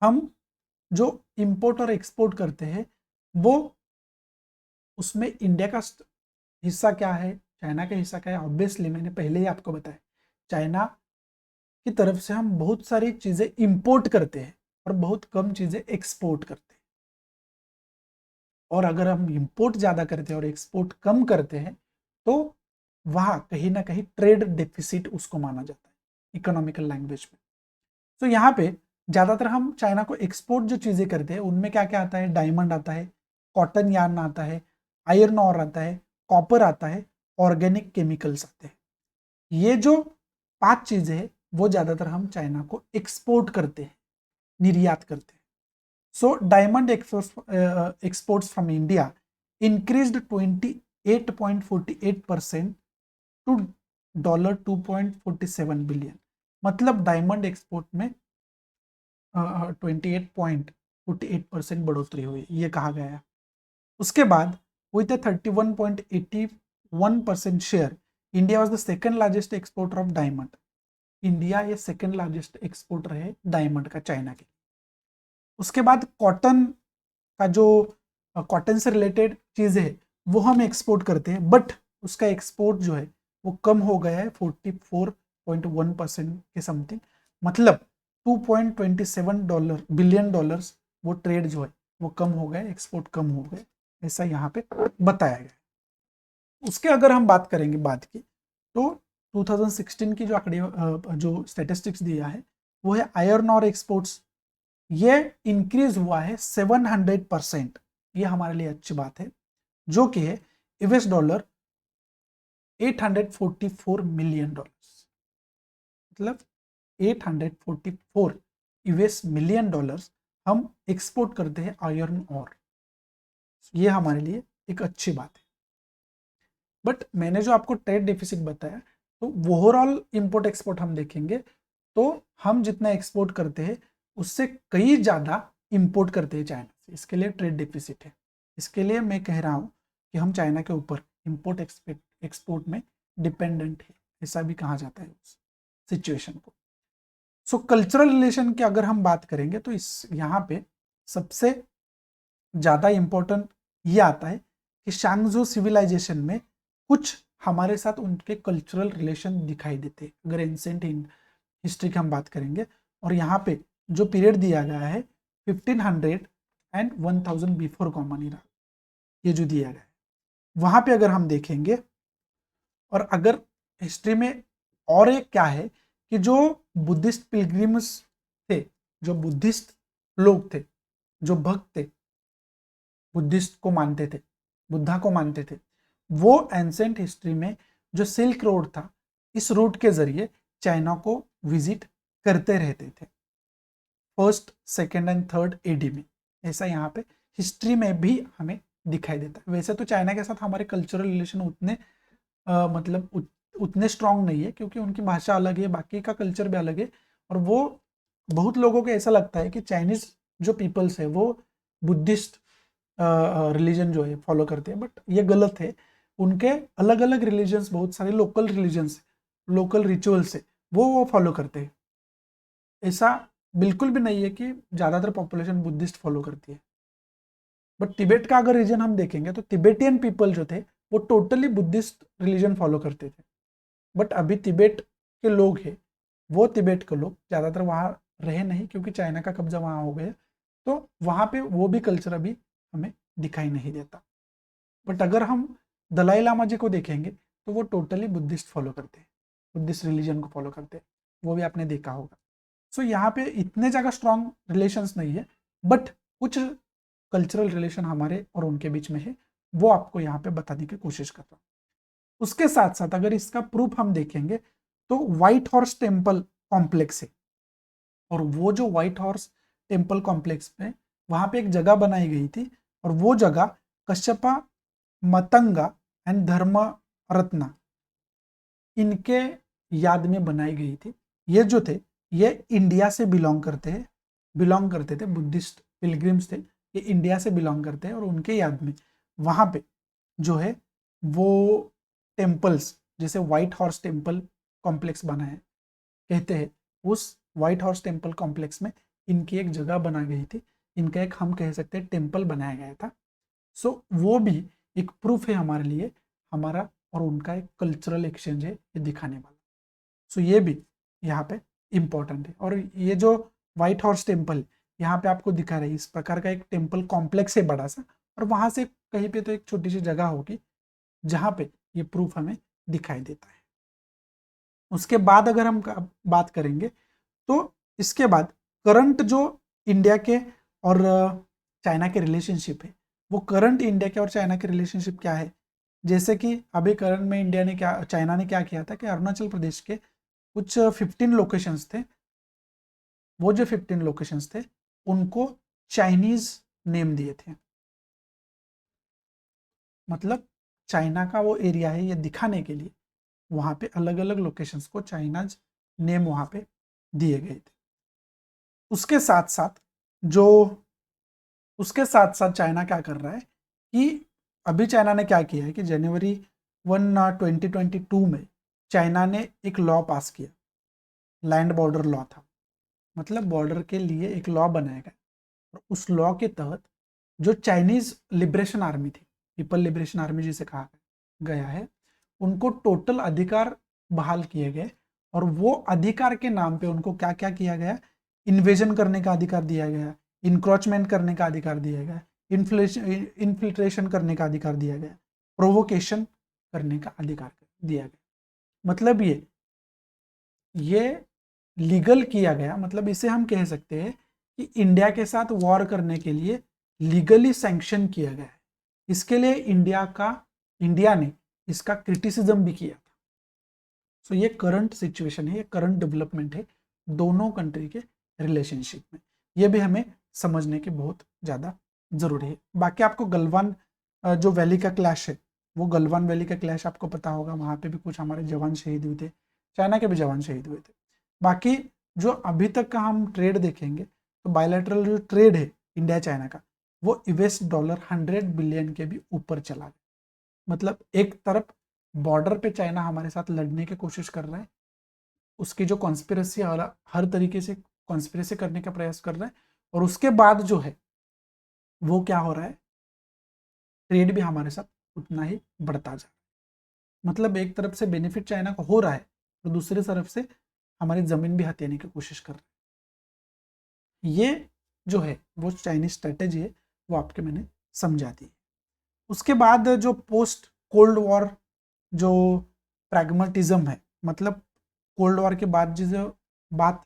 Speaker 1: हम जो इंपोर्ट और एक्सपोर्ट करते हैं वो उसमें इंडिया का हिस्सा क्या है, चाइना का हिस्सा क्या है। ऑब्वियसली मैंने पहले ही आपको बताया चाइना की तरफ से हम बहुत सारी चीजें इंपोर्ट करते हैं और बहुत कम चीजें एक्सपोर्ट करते हैं, और अगर हम इंपोर्ट ज्यादा करते हैं और एक्सपोर्ट कम करते हैं तो वहां कहीं ना कहीं ट्रेड डेफिसिट उसको माना जाता है इकोनॉमिकल लैंग्वेज में। तो यहाँ पे ज्यादातर हम चाइना को एक्सपोर्ट जो चीजें करते हैं उनमें क्या क्या आता है, डायमंड आता है, कॉटन यार्न आता है, आयरन ऑर आता है, कॉपर आता है, ऑर्गेनिक केमिकल्स आते हैं। ये जो 5 चीजें हैं वो ज्यादातर हम चाइना को एक्सपोर्ट करते हैं, निर्यात करते हैं। So diamond exports from India increased 28.48% to $2.47 billion, मतलब डायमंड एक्सपोर्ट में 28.48% बढ़ोतरी हुई ये कहा गया है। उसके बाद with a 31.81% share India was the second largest exporter of diamond. India ये सेकेंड लार्जेस्ट एक्सपोर्टर है डायमंड का चाइना के। उसके बाद कॉटन का जो कॉटन से रिलेटेड चीजें है वो हम एक्सपोर्ट करते हैं, बट उसका एक्सपोर्ट जो है वो कम हो गया है 44.1% के समथिंग, मतलब $2.27 बिलियन वो ट्रेड जो है वो कम हो गए, एक्सपोर्ट कम हो गए, ऐसा यहाँ पे बताया गया। उसके अगर हम बात करेंगे बाद की तो 2016 की जो आंकड़े जो स्टैटिस्टिक्स दिया है वो है आयरन और एक्सपोर्ट्स, ये इंक्रीज हुआ है 700%। ये हमारे लिए अच्छी बात है जो कि है US डॉलर 844 मिलियन डॉलर्स, मतलब 844 US मिलियन डॉलर्स हम एक्सपोर्ट करते हैं आयरन और, ये हमारे लिए एक अच्छी बात है। बट मैंने जो आपको ट्रेड डेफिसिट बताया तो ओवरऑल इंपोर्ट एक्सपोर्ट हम देखेंगे तो हम जितना एक्सपोर्ट करते हैं उससे कई ज्यादा इंपोर्ट करते हैं चाइना से। इसके लिए ट्रेड डिफिसिट है। इसके लिए मैं कह रहा हूँ कि हम चाइना के ऊपर इंपोर्ट एक्सपोर्ट में डिपेंडेंट है, ऐसा भी कहा जाता है उस सिचुएशन को। सो कल्चरल रिलेशन की अगर हम बात करेंगे तो इस यहाँ पे सबसे ज़्यादा इम्पोर्टेंट ये आता है कि शांगझू सिविलाइजेशन में कुछ हमारे साथ उनके कल्चरल रिलेशन दिखाई देते हैं अगर एंसेंट हिस्ट्री की हम बात करेंगे। और यहाँ पे जो पीरियड दिया गया है 1500 एंड 1000 बिफोर कॉमन इरा, ये जो दिया गया है वहाँ पे अगर हम देखेंगे, और अगर हिस्ट्री में और एक क्या है कि जो बुद्धिस्ट पिलग्रिम्स थे, जो बुद्धिस्ट लोग थे, जो भक्त थे, बुद्धिस्ट को मानते थे, बुद्धा को मानते थे, वो एंसेंट हिस्ट्री में जो सिल्क रोड था, इस रूट के जरिए चाइना को विजिट करते रहते थे first, second and third AD में। ऐसा यहाँ पे हिस्ट्री में भी हमें दिखाई देता है। वैसे तो चाइना के साथ हमारे कल्चरल रिलेशन उतने मतलब उतने स्ट्रांग नहीं है क्योंकि उनकी भाषा अलग है, बाकी का कल्चर भी अलग है। और वो बहुत लोगों को ऐसा लगता है कि चाइनीज जो पीपल्स है वो बुद्धिस्ट रिलीजन जो है फॉलो करते हैं, बट ये गलत है। उनके अलग अलग रिलीजन्स, बहुत सारे लोकल रिलीजन्स, लोकल रिचुअल्स है, वो फॉलो करते हैं। ऐसा बिल्कुल भी नहीं है कि ज़्यादातर पॉपुलेशन बुद्धिस्ट फॉलो करती है। बट तिब्बत का अगर रीजन हम देखेंगे तो तिब्बतियन पीपल जो थे वो टोटली बुद्धिस्ट रिलीजन फॉलो करते थे। बट अभी तिब्बत के लोग हैं, वो तिब्बत के लोग ज़्यादातर वहाँ रहे नहीं क्योंकि चाइना का कब्जा वहाँ हो गया, तो वहाँ पे वो भी कल्चर अभी हमें दिखाई नहीं देता। बट अगर हम दलाई लामा जी को देखेंगे तो वो टोटली बुद्धिस्ट फॉलो करते हैं, बुद्धिस्ट रिलीजन को फॉलो करते हैं, वो भी आपने देखा होगा। सो यहाँ पे इतने ज़्यादा स्ट्रॉन्ग रिलेशंस नहीं है, बट कुछ कल्चरल रिलेशन हमारे और उनके बीच में है, वो आपको यहाँ पे बताने की कोशिश कर रहा हूँ। उसके साथ साथ अगर इसका प्रूफ हम देखेंगे तो व्हाइट हॉर्स टेम्पल कॉम्प्लेक्स है, और वो जो व्हाइट हॉर्स टेम्पल कॉम्प्लेक्स में वहाँ पे एक जगह बनाई गई थी, और वो जगह कश्यपा, मतंगा एंड धर्म रत्ना, इनके याद में बनाई गई थी। ये जो थे ये इंडिया से बिलोंग करते थे, बुद्धिस्ट पिलग्रिम्स थे, ये इंडिया से बिलोंग करते हैं, और उनके याद में वहाँ पे जो है वो टेम्पल्स, जैसे व्हाइट हॉर्स टेम्पल कॉम्प्लेक्स बना है कहते हैं, उस व्हाइट हॉर्स टेम्पल कॉम्प्लेक्स में इनकी एक जगह बना गई थी, इनका एक हम कह सकते हैं टेम्पल बनाया गया था। सो वो भी एक प्रूफ है हमारे लिए, हमारा और उनका एक कल्चरल एक्सचेंज है ये दिखाने वाला। सो ये भी यहाँ पे इम्पोर्टेंट है। और ये जो व्हाइट हॉर्स टेम्पल यहाँ पे आपको दिखा रहे हैं, इस प्रकार का एक टेम्पल कॉम्प्लेक्स है बड़ा सा, और वहाँ से कहीं पे तो एक छोटी सी जगह होगी जहाँ पे ये प्रूफ हमें दिखाई देता है। उसके बाद अगर हम बात करेंगे तो इसके बाद करंट जो इंडिया के और चाइना के रिलेशनशिप है, वो करंट इंडिया के और चाइना के रिलेशनशिप क्या है। जैसे कि अभी करंट में इंडिया ने क्या, चाइना ने क्या किया था कि अरुणाचल प्रदेश के कुछ 15 लोकेशंस थे, वो जो 15 लोकेशंस थे उनको चाइनीज नेम दिए थे। मतलब चाइना का वो एरिया है ये दिखाने के लिए वहाँ पे अलग अलग लोकेशंस को चाइनाज नेम वहाँ पे दिए गए थे। उसके साथ साथ जो उसके साथ साथ चाइना क्या कर रहा है कि अभी चाइना ने क्या किया है कि जनवरी 1 2022 में चाइना ने एक लॉ पास किया, लैंड बॉर्डर लॉ था, मतलब बॉर्डर के लिए एक लॉ बनाया गया, और उस लॉ के तहत जो चाइनीज लिबरेशन आर्मी थी, पीपल लिबरेशन आर्मी जिसे कहा गया है, उनको टोटल अधिकार बहाल किए गए, और वो अधिकार के नाम पे उनको क्या क्या किया गया, इन्वेजन करने का अधिकार दिया गया, इंक्रोचमेंट करने का अधिकार दिया गया, इन्फिल्ट्रेशन करने का अधिकार दिया गया, प्रोवोकेशन करने का अधिकार दिया गया। मतलब ये लीगल किया गया, मतलब इसे हम कह सकते हैं कि इंडिया के साथ वॉर करने के लिए लीगली सैंक्शन किया गया है। इसके लिए इंडिया ने इसका क्रिटिसिज्म भी किया था। सो ये करंट सिचुएशन है, ये करंट डेवलपमेंट है दोनों कंट्री के रिलेशनशिप में, ये भी हमें समझने की बहुत ज़्यादा ज़रूरी है। बाकी आपको गलवान जो वैली का क्लैश है, वो गलवान वैली का क्लैश आपको पता होगा, वहाँ पे भी कुछ हमारे जवान शहीद हुए थे, चाइना के भी जवान शहीद हुए थे। बाकी जो अभी तक का हम ट्रेड देखेंगे तो बायलैटरल जो ट्रेड है इंडिया चाइना का, वो यूएस डॉलर 100 बिलियन के भी ऊपर चला गया। मतलब एक तरफ बॉर्डर पे चाइना हमारे साथ लड़ने की कोशिश कर रहा है, उसकी जो कॉन्स्पिरेसी हर तरीके से कॉन्स्पिरेसी करने का प्रयास कर रहा है, और उसके बाद जो है वो क्या हो रहा है, ट्रेड भी हमारे साथ उतना ही बढ़ता जा रहा है। मतलब एक तरफ से बेनिफिट चाइना को हो रहा है, और दूसरी तरफ से हमारी जमीन भी हथियाने की कोशिश कर रहा है। ये जो है वो चाइनीज स्ट्रेटेजी है, वो आपके मैंने समझा दी। उसके बाद जो पोस्ट कोल्ड वॉर जो प्रैग्मेटिज्म है, मतलब कोल्ड वॉर के बाद जो बात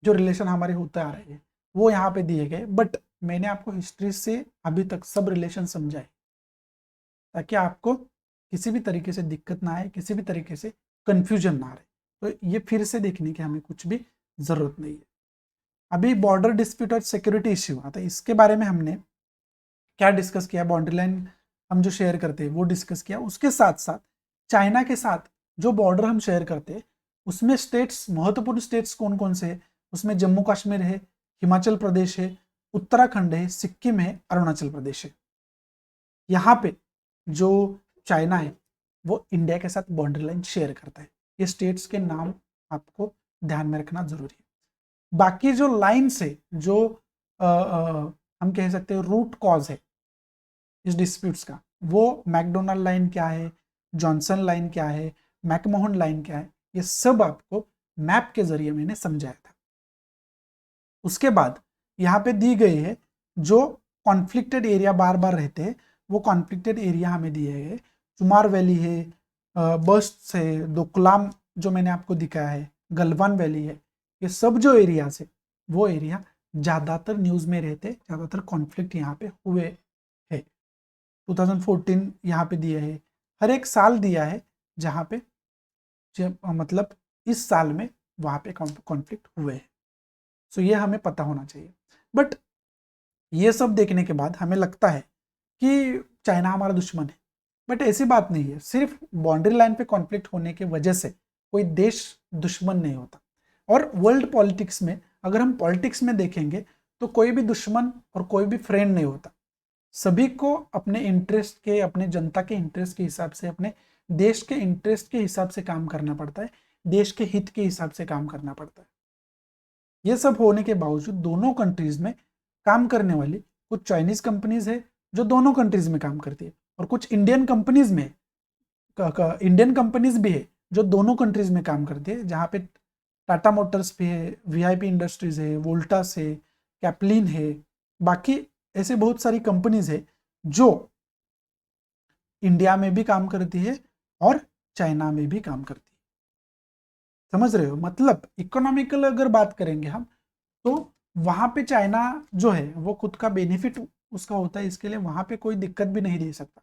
Speaker 1: जो रिलेशन हमारे होते आ रहे हैं वो यहाँ पे दिए गए, बट मैंने आपको हिस्ट्री से अभी तक सब रिलेशन समझाए ताकि आपको किसी भी तरीके से दिक्कत ना आए, किसी भी तरीके से कंफ्यूजन ना रहे। तो ये फिर से देखने की हमें कुछ भी जरूरत नहीं है। अभी बॉर्डर डिस्प्यूट और सिक्योरिटी इश्यू आता है, इसके बारे में हमने क्या डिस्कस किया, बाउंड्री लाइन हम जो शेयर करते हैं वो डिस्कस किया। उसके साथ साथ चाइना के साथ जो बॉर्डर हम शेयर करते हैं उसमें स्टेट्स, महत्वपूर्ण स्टेट्स कौन कौन से है, उसमें जम्मू कश्मीर है, हिमाचल प्रदेश है, उत्तराखंड है, सिक्किम है, अरुणाचल प्रदेश है। यहाँ पे जो चाइना है वो इंडिया के साथ बाउंड्री लाइन शेयर करता है। ये स्टेट्स के नाम आपको ध्यान में रखना जरूरी है। बाकी जो लाइन्स है, जो हम कह सकते हैं रूट कॉज है इस डिस्प्यूट्स का, वो मैकडोनाल्ड लाइन क्या है, जॉनसन लाइन क्या है, मैकमोहन लाइन क्या है, ये सब आपको मैप के जरिए मैंने समझाया था। उसके बाद यहाँ पे दी गई है जो कॉन्फ्लिक्टेड एरिया बार बार रहते हैं, वो कॉन्फ्लिक्टेड एरिया हमें दिए गए, चुमार वैली है, बस्ट है, दोकलाम जो मैंने आपको दिखाया है, गलवान वैली है, ये सब जो एरियाज है वो एरिया ज़्यादातर न्यूज़ में रहते, ज़्यादातर कॉन्फ्लिक्ट यहाँ पे हुए है। 2014 यहाँ पे दिया है, हर एक साल दिया है जहाँ पे मतलब इस साल में वहाँ पे कॉन्फ्लिक्ट हुए हैं। सो ये हमें पता होना चाहिए। बट ये सब देखने के बाद हमें लगता है कि चाइना हमारा दुश्मन है, बट ऐसी बात नहीं है। सिर्फ बाउंड्री लाइन पे कॉन्फ्लिक्ट होने की वजह से कोई देश दुश्मन नहीं होता। और वर्ल्ड पॉलिटिक्स में अगर हम पॉलिटिक्स में देखेंगे तो कोई भी दुश्मन और कोई भी फ्रेंड नहीं होता। सभी को अपने इंटरेस्ट के, अपने जनता के इंटरेस्ट के हिसाब से, अपने देश के इंटरेस्ट के हिसाब से काम करना पड़ता है, देश के हित के हिसाब से काम करना पड़ता है। ये सब होने के बावजूद दोनों कंट्रीज में काम करने वाली कुछ चाइनीज कंपनीज है जो दोनों कंट्रीज में काम करती है, और कुछ इंडियन कंपनीज में इंडियन कंपनीज भी है जो दोनों कंट्रीज में काम करती है, जहाँ पे टाटा मोटर्स भी है, वीआईपी इंडस्ट्रीज है, वोल्टास है, कैपलिन है, बाकी ऐसे बहुत सारी कंपनीज है जो इंडिया में भी काम करती है और चाइना में भी काम करती है। समझ रहे हो? मतलब इकोनॉमिकल अगर बात करेंगे हम तो वहां पे चाइना जो है वो खुद का बेनिफिट उसका होता है, इसके लिए वहां पे कोई दिक्कत भी नहीं दे सकता,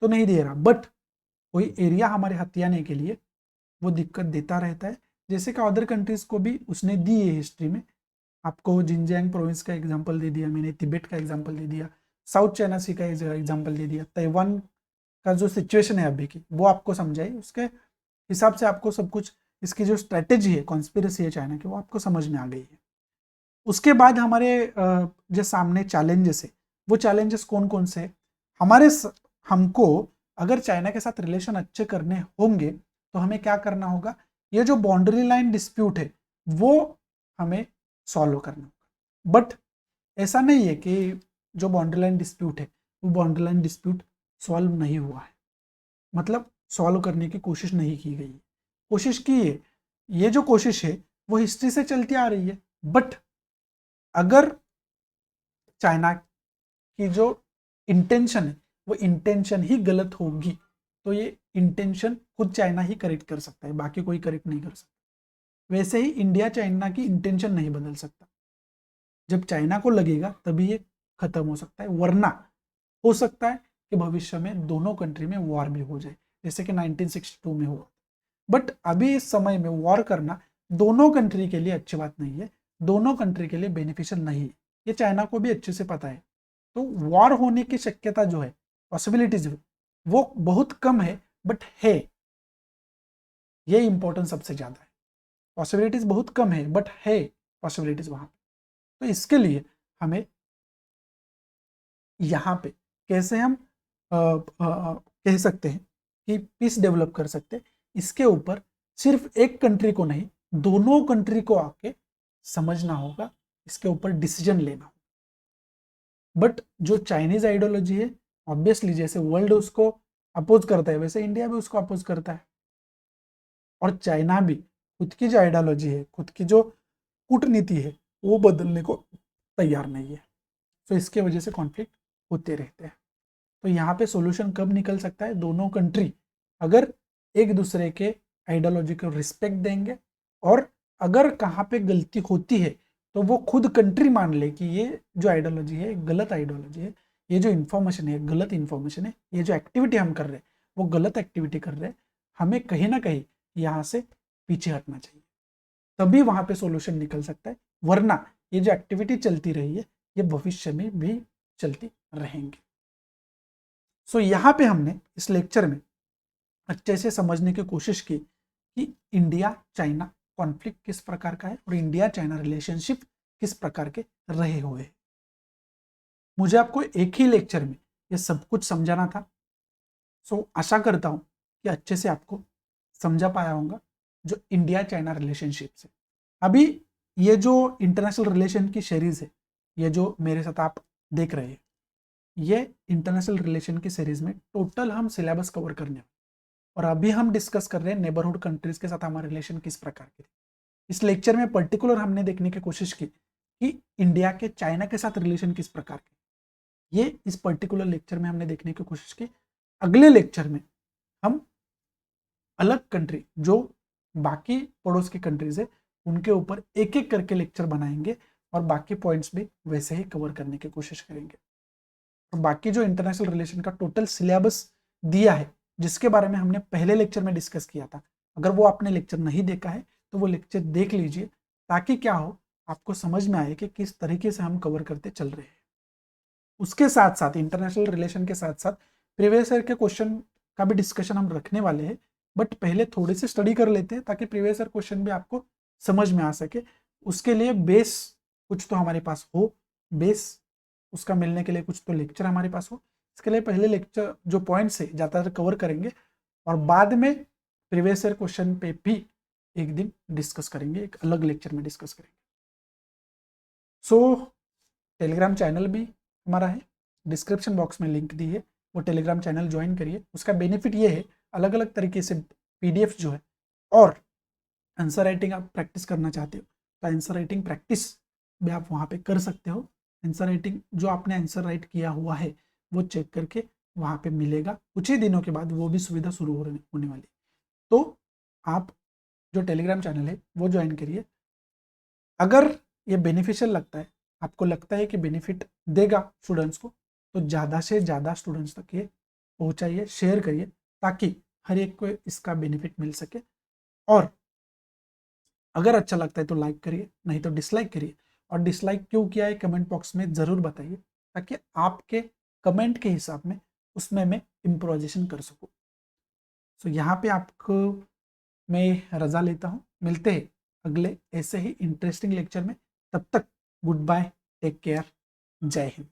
Speaker 1: तो नहीं दे रहा। बट कोई एरिया हमारे हथियाने के लिए वो दिक्कत देता रहता है, जैसे कि अदर कंट्रीज को भी उसने दी है हिस्ट्री में। आपको जिनजियांग प्रोविंस का एग्जांपल दे दिया मैंने, तिब्बत का एग्जांपल दे दिया, साउथ चाइना सी का एग्जांपल दे दिया, ताइवान का जो सिचुएशन है अभी की वो आपको समझाई, उसके हिसाब से आपको सब कुछ, इसकी जो स्ट्रेटेजी है, कॉन्स्पिरेसी है चाइना की, वो आपको समझ में आ गई है। उसके बाद हमारे जो सामने चैलेंजेस है, वो चैलेंजेस कौन कौन से हमारे हमको अगर चाइना के साथ रिलेशन अच्छे करने होंगे तो हमें क्या करना होगा, ये जो बाउंड्री लाइन डिस्प्यूट है वो हमें सॉल्व करना होगा। बट ऐसा नहीं है कि जो बाउंड्री लाइन डिस्प्यूट है वो बाउंड्री लाइन डिस्प्यूट सॉल्व नहीं हुआ है, मतलब सॉल्व करने की कोशिश नहीं की गई, कोशिश की है। ये जो कोशिश है वो हिस्ट्री से चलती आ रही है, बट अगर चाइना की जो इंटेंशन है वो इंटेंशन ही गलत होगी तो ये इंटेंशन खुद चाइना ही करेक्ट कर सकता है, बाकी कोई करेक्ट नहीं कर सकता। वैसे ही इंडिया चाइना की इंटेंशन नहीं बदल सकता, जब चाइना को लगेगा तभी ये खत्म हो सकता है, वरना हो सकता है कि भविष्य में दोनों कंट्री में वॉर भी हो जाए, जैसे कि 1962 में हुआ। बट अभी इस समय में वॉर करना दोनों कंट्री के लिए अच्छी बात नहीं है, दोनों कंट्री के लिए बेनिफिशियल नहीं है, ये चाइना को भी अच्छे से पता है। तो वॉर होने की शक्यता जो है, पॉसिबिलिटीज वो बहुत कम है, बट है, ये इंपॉर्टेंस सबसे ज्यादा है। पॉसिबिलिटीज बहुत कम है बट है पॉसिबिलिटीज वहां पे। तो इसके लिए हमें यहाँ पे कैसे हम कह सकते हैं कि पीस डेवलप कर सकते हैं, इसके ऊपर सिर्फ एक कंट्री को नहीं, दोनों कंट्री को आके समझना होगा, इसके ऊपर डिसीजन लेना होगा। बट जो चाइनीज आइडियोलॉजी है, ऑब्वियसली जैसे वर्ल्ड उसको अपोज करता है, वैसे इंडिया भी उसको अपोज करता है। और चाइना भी खुद की जो आइडियोलॉजी है, खुद की जो कूटनीति है, वो बदलने को तैयार नहीं है। तो इसके वजह से कॉन्फ्लिक्ट होते रहते हैं। तो यहाँ पे सॉल्यूशन कब निकल सकता है? दोनों कंट्री अगर एक दूसरे के आइडियोलॉजी को रिस्पेक्ट देंगे, और अगर कहाँ पे गलती होती है तो वो खुद कंट्री मान ले कि ये जो आइडियोलॉजी है गलत आइडियोलॉजी है, ये जो इन्फॉर्मेशन है गलत इन्फॉर्मेशन है, ये जो एक्टिविटी हम कर रहे हैं वो गलत एक्टिविटी कर रहे हैं, हमें कहीं ना कहीं यहाँ से पीछे हटना चाहिए, तभी वहां पे सॉल्यूशन निकल सकता है। वरना ये जो एक्टिविटी चलती रही है ये भविष्य में भी चलती रहेंगी। सो यहाँ पे हमने इस लेक्चर में अच्छे से समझने की कोशिश की कि इंडिया चाइना कॉन्फ्लिक्ट किस प्रकार का है और इंडिया चाइना रिलेशनशिप किस प्रकार के रहे हुए हैं। मुझे आपको एक ही लेक्चर में ये सब कुछ समझाना था। सो आशा करता हूँ कि अच्छे से आपको समझा पाया होगा जो इंडिया चाइना रिलेशनशिप से। अभी ये जो इंटरनेशनल रिलेशन की सीरीज है, ये जो मेरे साथ आप देख रहे हैं, ये इंटरनेशनल रिलेशन की सीरीज में टोटल हम सिलेबस कवर करने हैं। और अभी हम डिस्कस कर रहे हैं नेबरहुड कंट्रीज के साथ हमारा रिलेशन किस प्रकार के। इस लेक्चर में पर्टिकुलर हमने देखने की कोशिश की कि इंडिया के चाइना के साथ रिलेशन किस प्रकार के, ये इस पर्टिकुलर लेक्चर में हमने देखने की कोशिश की। अगले लेक्चर में हम अलग कंट्री जो बाकी पड़ोस की कंट्रीज है उनके ऊपर एक एक करके लेक्चर बनाएंगे और बाकी पॉइंट्स भी वैसे ही कवर करने की कोशिश करेंगे। और बाकी जो इंटरनेशनल रिलेशन का टोटल सिलेबस दिया है, जिसके बारे में हमने पहले लेक्चर में डिस्कस किया था, अगर वो आपने लेक्चर नहीं देखा है तो वो लेक्चर देख लीजिए, ताकि क्या हो, आपको समझ में आए कि किस तरीके से हम कवर करते चल रहे हैं। उसके साथ साथ इंटरनेशनल रिलेशन के साथ साथ प्रीवियस ईयर के क्वेश्चन का भी डिस्कशन हम रखने वाले हैं। बट पहले थोड़ी सी स्टडी कर लेते हैं ताकि प्रीवियस ईयर क्वेश्चन भी आपको समझ में आ सके। उसके लिए बेस कुछ तो हमारे पास हो, बेस उसका मिलने के लिए कुछ तो लेक्चर हमारे पास हो। इसके लिए पहले लेक्चर जो पॉइंट्स है ज़्यादातर कवर करेंगे और बाद में प्रीवियस ईयर क्वेश्चन पे भी एक दिन डिस्कस करेंगे, एक अलग लेक्चर में डिस्कस करेंगे। सो टेलीग्राम चैनल भी हमारा है, डिस्क्रिप्शन बॉक्स में लिंक दी है, वो टेलीग्राम चैनल ज्वाइन करिए। उसका बेनिफिट ये है, अलग अलग तरीके से पीडीएफ जो है, और आंसर राइटिंग आप प्रैक्टिस करना चाहते हो तो आंसर राइटिंग प्रैक्टिस भी आप वहाँ पे कर सकते हो। आंसर राइटिंग जो आपने आंसर राइट किया हुआ है वो चेक करके वहाँ पे मिलेगा, कुछ ही दिनों के बाद वो भी सुविधा शुरू होने वाली। तो आप जो टेलीग्राम चैनल है वो ज्वाइन करिए। अगर ये बेनिफिशियल लगता है, आपको लगता है कि बेनिफिट देगा स्टूडेंट्स को, तो ज़्यादा से ज़्यादा स्टूडेंट्स तक ये पहुँचाइए, शेयर करिए, ताकि हर एक को इसका बेनिफिट मिल सके। और अगर अच्छा लगता है तो लाइक करिए, नहीं तो डिसलाइक करिए। और डिसलाइक क्यों किया है कमेंट बॉक्स में ज़रूर बताइए, ताकि आपके कमेंट के हिसाब में उसमें मैं इम्प्रोवाइजेशन कर सकूँ। सो यहाँ पे आपको मैं रजा लेता हूँ, मिलते हैं अगले ऐसे ही इंटरेस्टिंग लेक्चर में। तब तक गुड बाय, टेक केयर, जय हिंद।